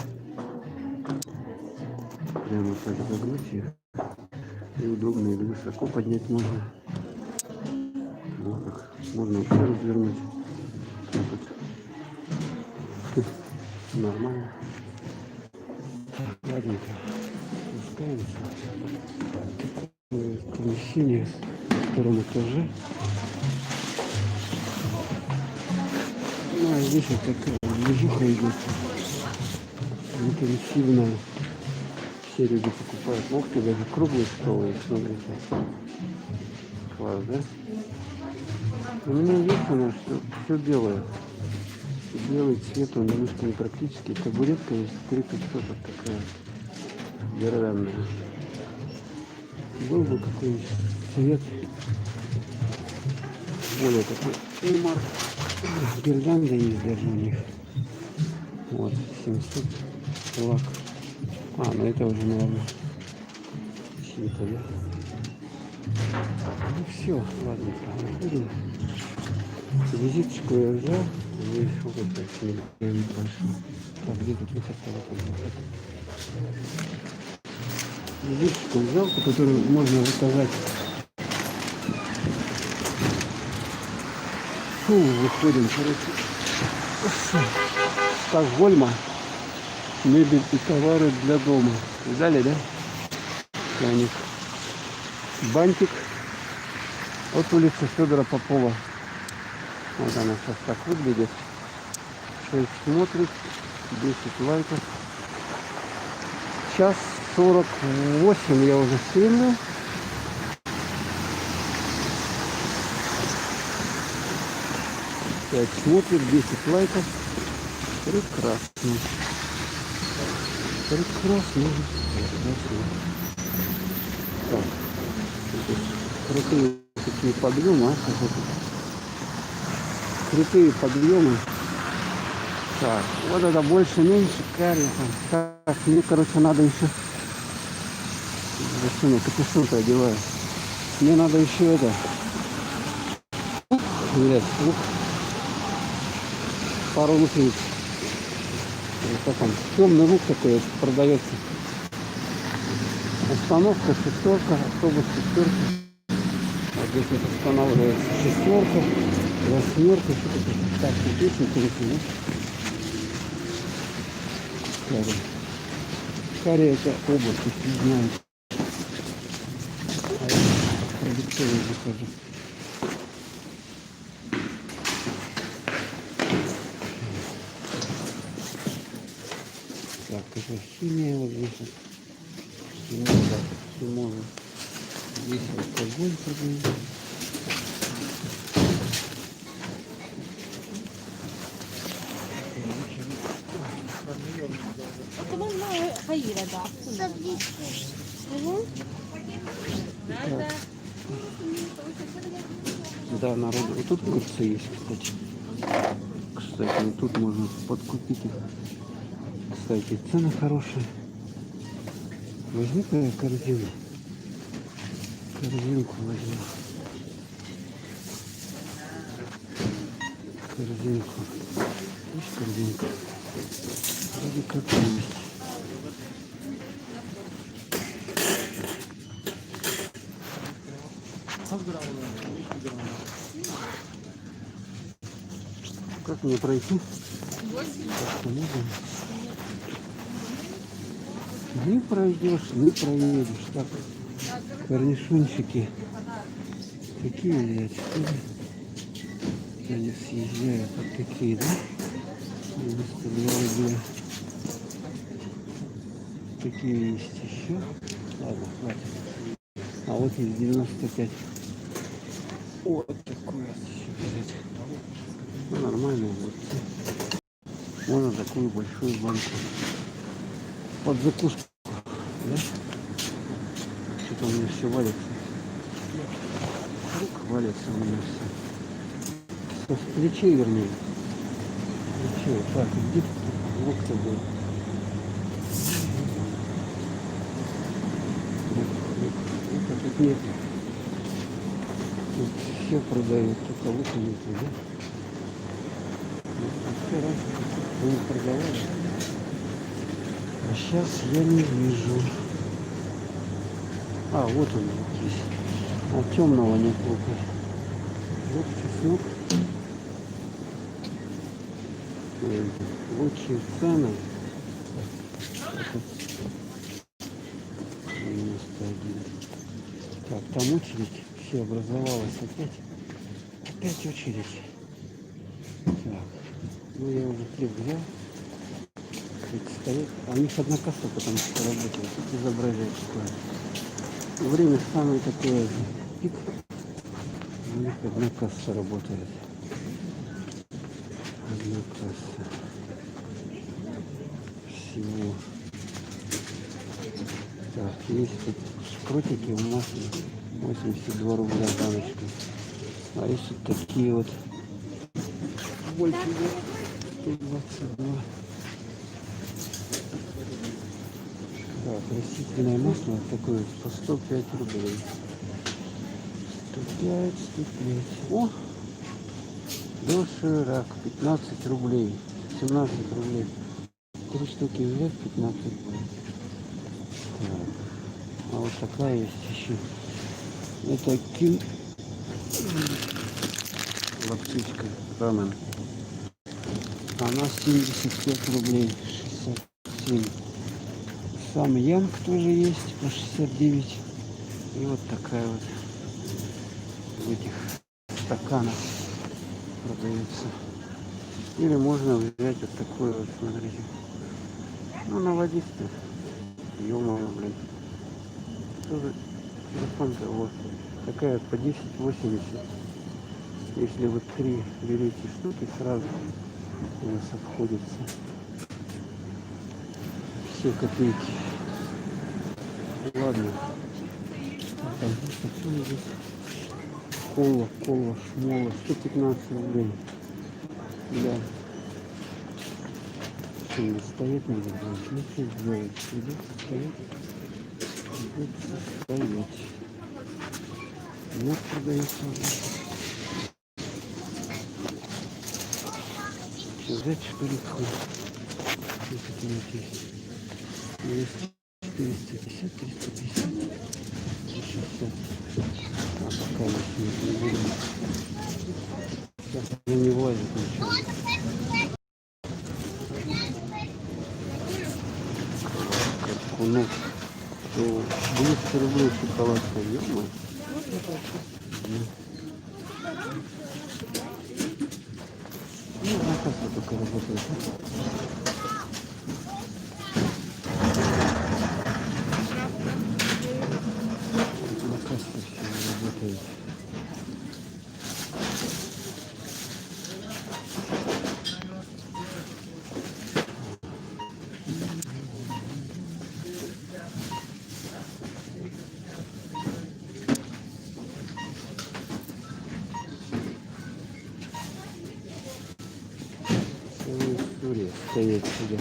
Прямо вот так загнуть ее. И удобно, и высоко поднять можно. Вот так. Можно вообще развернуть. Так вот. Нормально. Ладненько. Спускаемся. Помещение на втором этаже. Ну а здесь вот такая движуха идет. интенсивная. Все люди покупают ногти, даже круглые столы, смотрите. Класс, да? У меня единственное, что все белое. Белый цвет, он немножко непрактический. Табуретка есть 3500, вот такая деревянная. Был бы какой-нибудь цвет более такой эмар. Гирлянда есть даже у них. Вот, 700 лак. А, ну это уже, наверное, чьи-то, да? Ну все, ладно, проходим. Визиточку я взял. Здесь вот это семейный пошел. Так, где тут выхода? Визиточку взял, по которой можно заказать. Фу, выходим, короче. Стокгольма. Мебель и товары для дома. Видали, да? У них бантик от улицы Федора Попова. Вот она сейчас так выглядит. 6 смотрит, 10 лайков. Час 48 я уже стримлю. Пять смотрит, 10 лайков. Прекрасно. Прекрасно. Так. Крутые такие подъемы, а? Крутые подъемы. Так, вот это больше, меньше, карри. Так, мне, короче, надо еще... Зачем я капюшон-то одеваю? Мне надо еще это... Блять, пару луковиц. Как там, темный лук такой продается. Остановка, шестерка, автобус шестерка. Вот здесь вот останавливается шестерка, восьмерка, что-то так, песни, интересно, да? Карри это область, если не знаю. А я продуктовый захожу. Так, это химия вот здесь вот. Ну, так, все можно. Здесь алкоголь продают. Да, народ. Вот тут курсы есть, кстати. Кстати, вот тут можно подкупить их. Кстати, цены хорошие. Возьми-ка я корзину. Корзинку возьму. Корзинку. Есть корзинка? Вроде как есть. Как мне пройти? Как-то можно? Не пройдешь, не проедешь. Так, корнишончики. Такие или 4. Они съезжают. Вот такие, да? 92 рубля. Такие есть еще. Ладно, хватит. А вот есть 95. Вот такой еще взять. Ну, нормально вот. Можно такую большую банку. Под закуску. Да? Что-то у меня все валится. Рук валится у меня все. С плечей, вернее. Плечей. Так, где лук-то был? Лука тут нет. Тут все продают, только лука нет, да? Все раньше мы продавали. А сейчас я не вижу. А, вот он здесь. А темного нет лука. Вот чеснок. Лучшие цены. 91. Так, там очередь. Все образовалась опять. Опять очередь. Так. Ну я уже хлеб взял. очередь стоит. А у них одна касса, потому что работает. Тут изображает такое. Время самое такое же. Пик. У них одна касса работает. Одна касса. Всего. Так, есть тут шпротики в масле. 82 рубля баночка. А есть вот такие вот. Больше 122. Так, растительное масло вот такое по 105 рублей. 105, 105. О! Доширак 15 рублей. 17 рублей. 3 штуки взять 15. Так. А вот такая есть еще. Это лаптичка рамен. Она 75 рублей. 67. Сам янг тоже есть по 69. И вот такая вот в этих стаканах продается. Или можно взять вот такой вот, смотрите. Ну, на водичке. Ё-моё, блин. Тоже телефон-то вот. Такая по 10,80. Если вы 3 берете штуки, сразу у вас обходится все копейки. Ладно. Так, что здесь? Кола, шмола, 115 рублей. Да. Что, не стоять надо будет? Ну, что сделать? Придется стоять. У нас продается уже. Взять что ли хуй? Сколько у нас есть? Есть 450, 350, 360. А пока не будем. Сейчас не влазит ничего. Кунок. 200 рублей шоколадка. Ё-моё. Ну, на кассу только работает. На кассу все работает. История стоять сюда.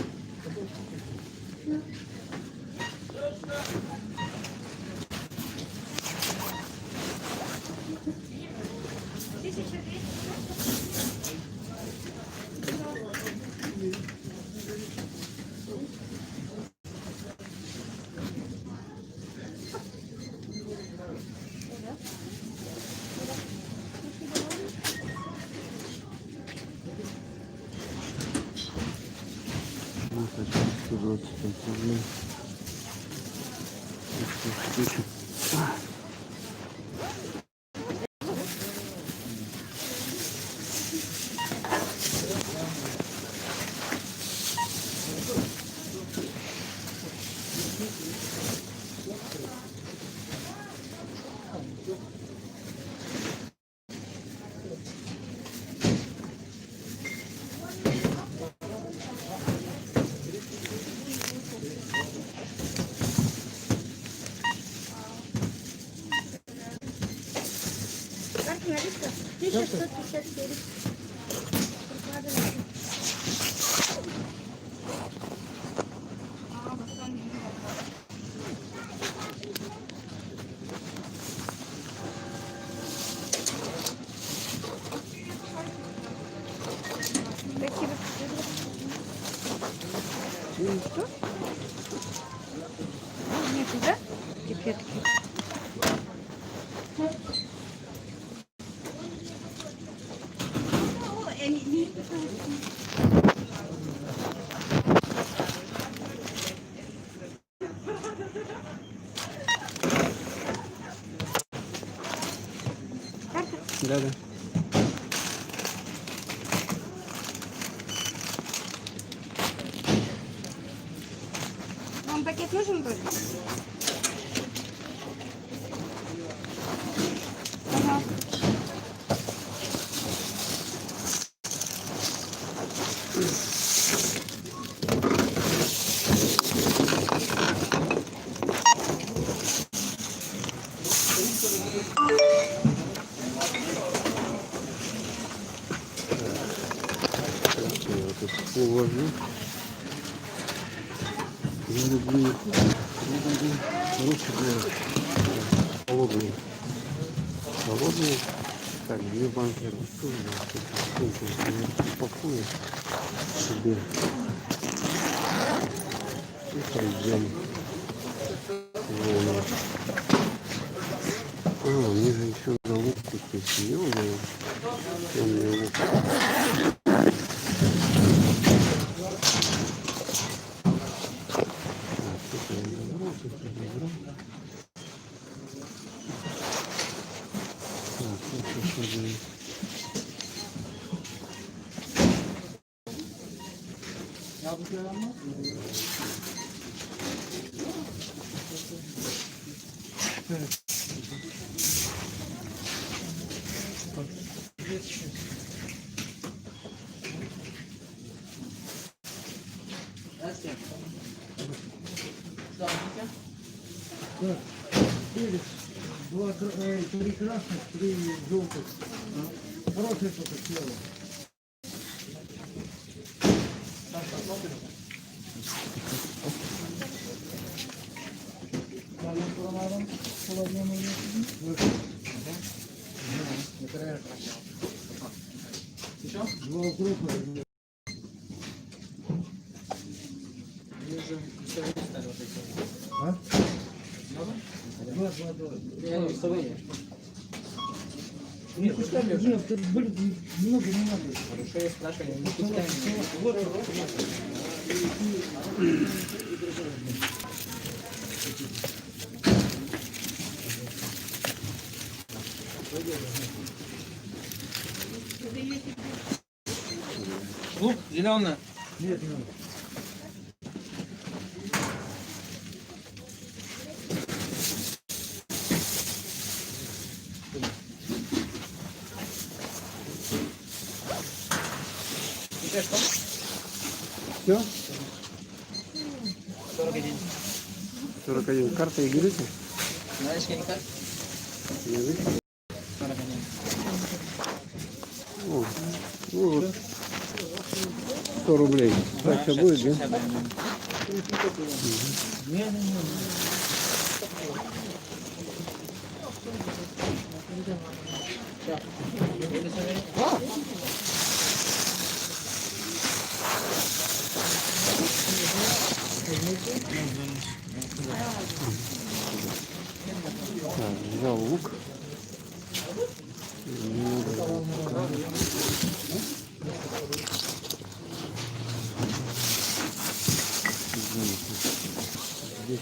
Вот это 125 рублей. Штучек. Наличка 1154. Что? Нету, да? Пипетки. Да-да. нужен будет? Ага. Я вот это положу. Я люблю хороший город. Холодный. Холодный. Так, 2 банки растут. Упакую себе. И пойдем. Мне же еще на лук купить. Ё-моё. Темный лук. Три красных, 3 желтых. Хорошее что-то тело. Два укропа. А? Два. Я не вставай. Нет, блин, много не надо. Хорошо, я спрашиваю, не пускай. Вот, Лук зеленый. нет, не надо. Все? 41. 41. Карта и берете? Знаешь, я никак? Не вы? 41. О, ну вот. 100 рублей. Дальше будет, да? Так, взял лук. Здесь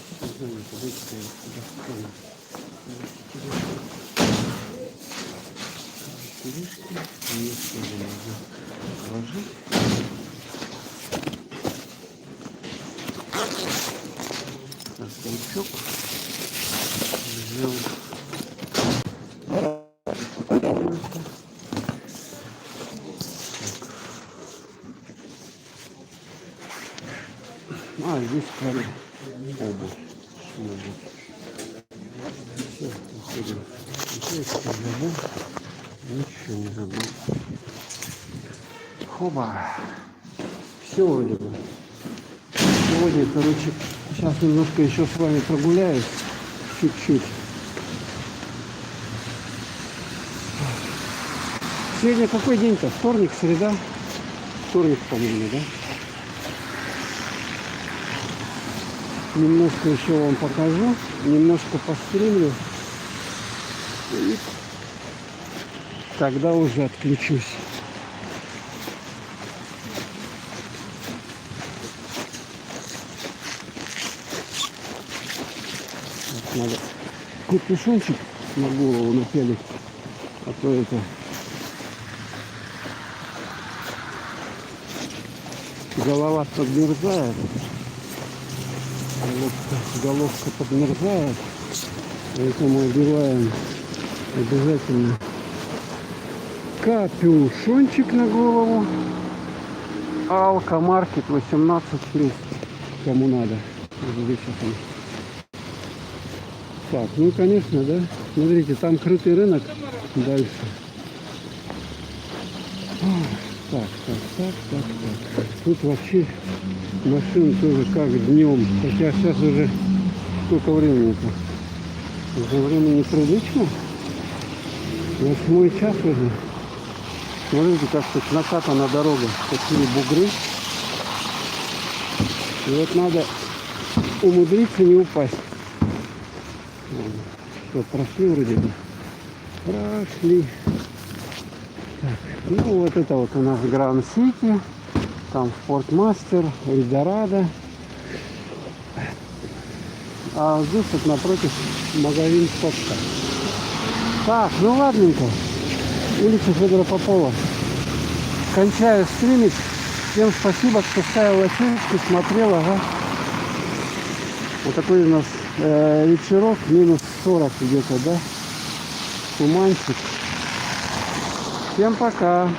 положить. Так, лучок взял. А, здесь прям обувь. Все, уходим. Ничего не забыл. Хоба. Все вроде бы. Сегодня, короче, сейчас немножко еще с вами прогуляюсь. Чуть-чуть. Сегодня какой день-то? Вторник, среда? Вторник, по-моему, да? Немножко еще вам покажу. Немножко постримлю. И тогда уже отключусь. Надо капюшончик на голову напялить, а то это голова подмерзает. Вот головка подмерзает, поэтому одеваем обязательно капюшончик на голову. Алкомаркет 18+, кому надо. Вот здесь вот он. Так, ну конечно, да. Смотрите, там крытый рынок дальше. Так. Тут вообще машин тоже как днем. Хотя сейчас уже сколько времени-то? Уже время неприлично. 8 час уже. Смотрите, как тут накатана дорога. Такие бугры. И вот надо умудриться не упасть. Что, прошли вроде бы? Прошли. Так, ну вот это вот у нас Гранд-Сити. Там Спортмастер, Эльдорадо. А здесь вот напротив магазин Сотка. Так, ну ладненько. Улица Федора Попова. Кончаю стримить. Всем спасибо, кто ставил лайки, смотрел. Ага. Вот такой у нас вечерок, минус 40 где-то, да? Туманчик. Всем пока.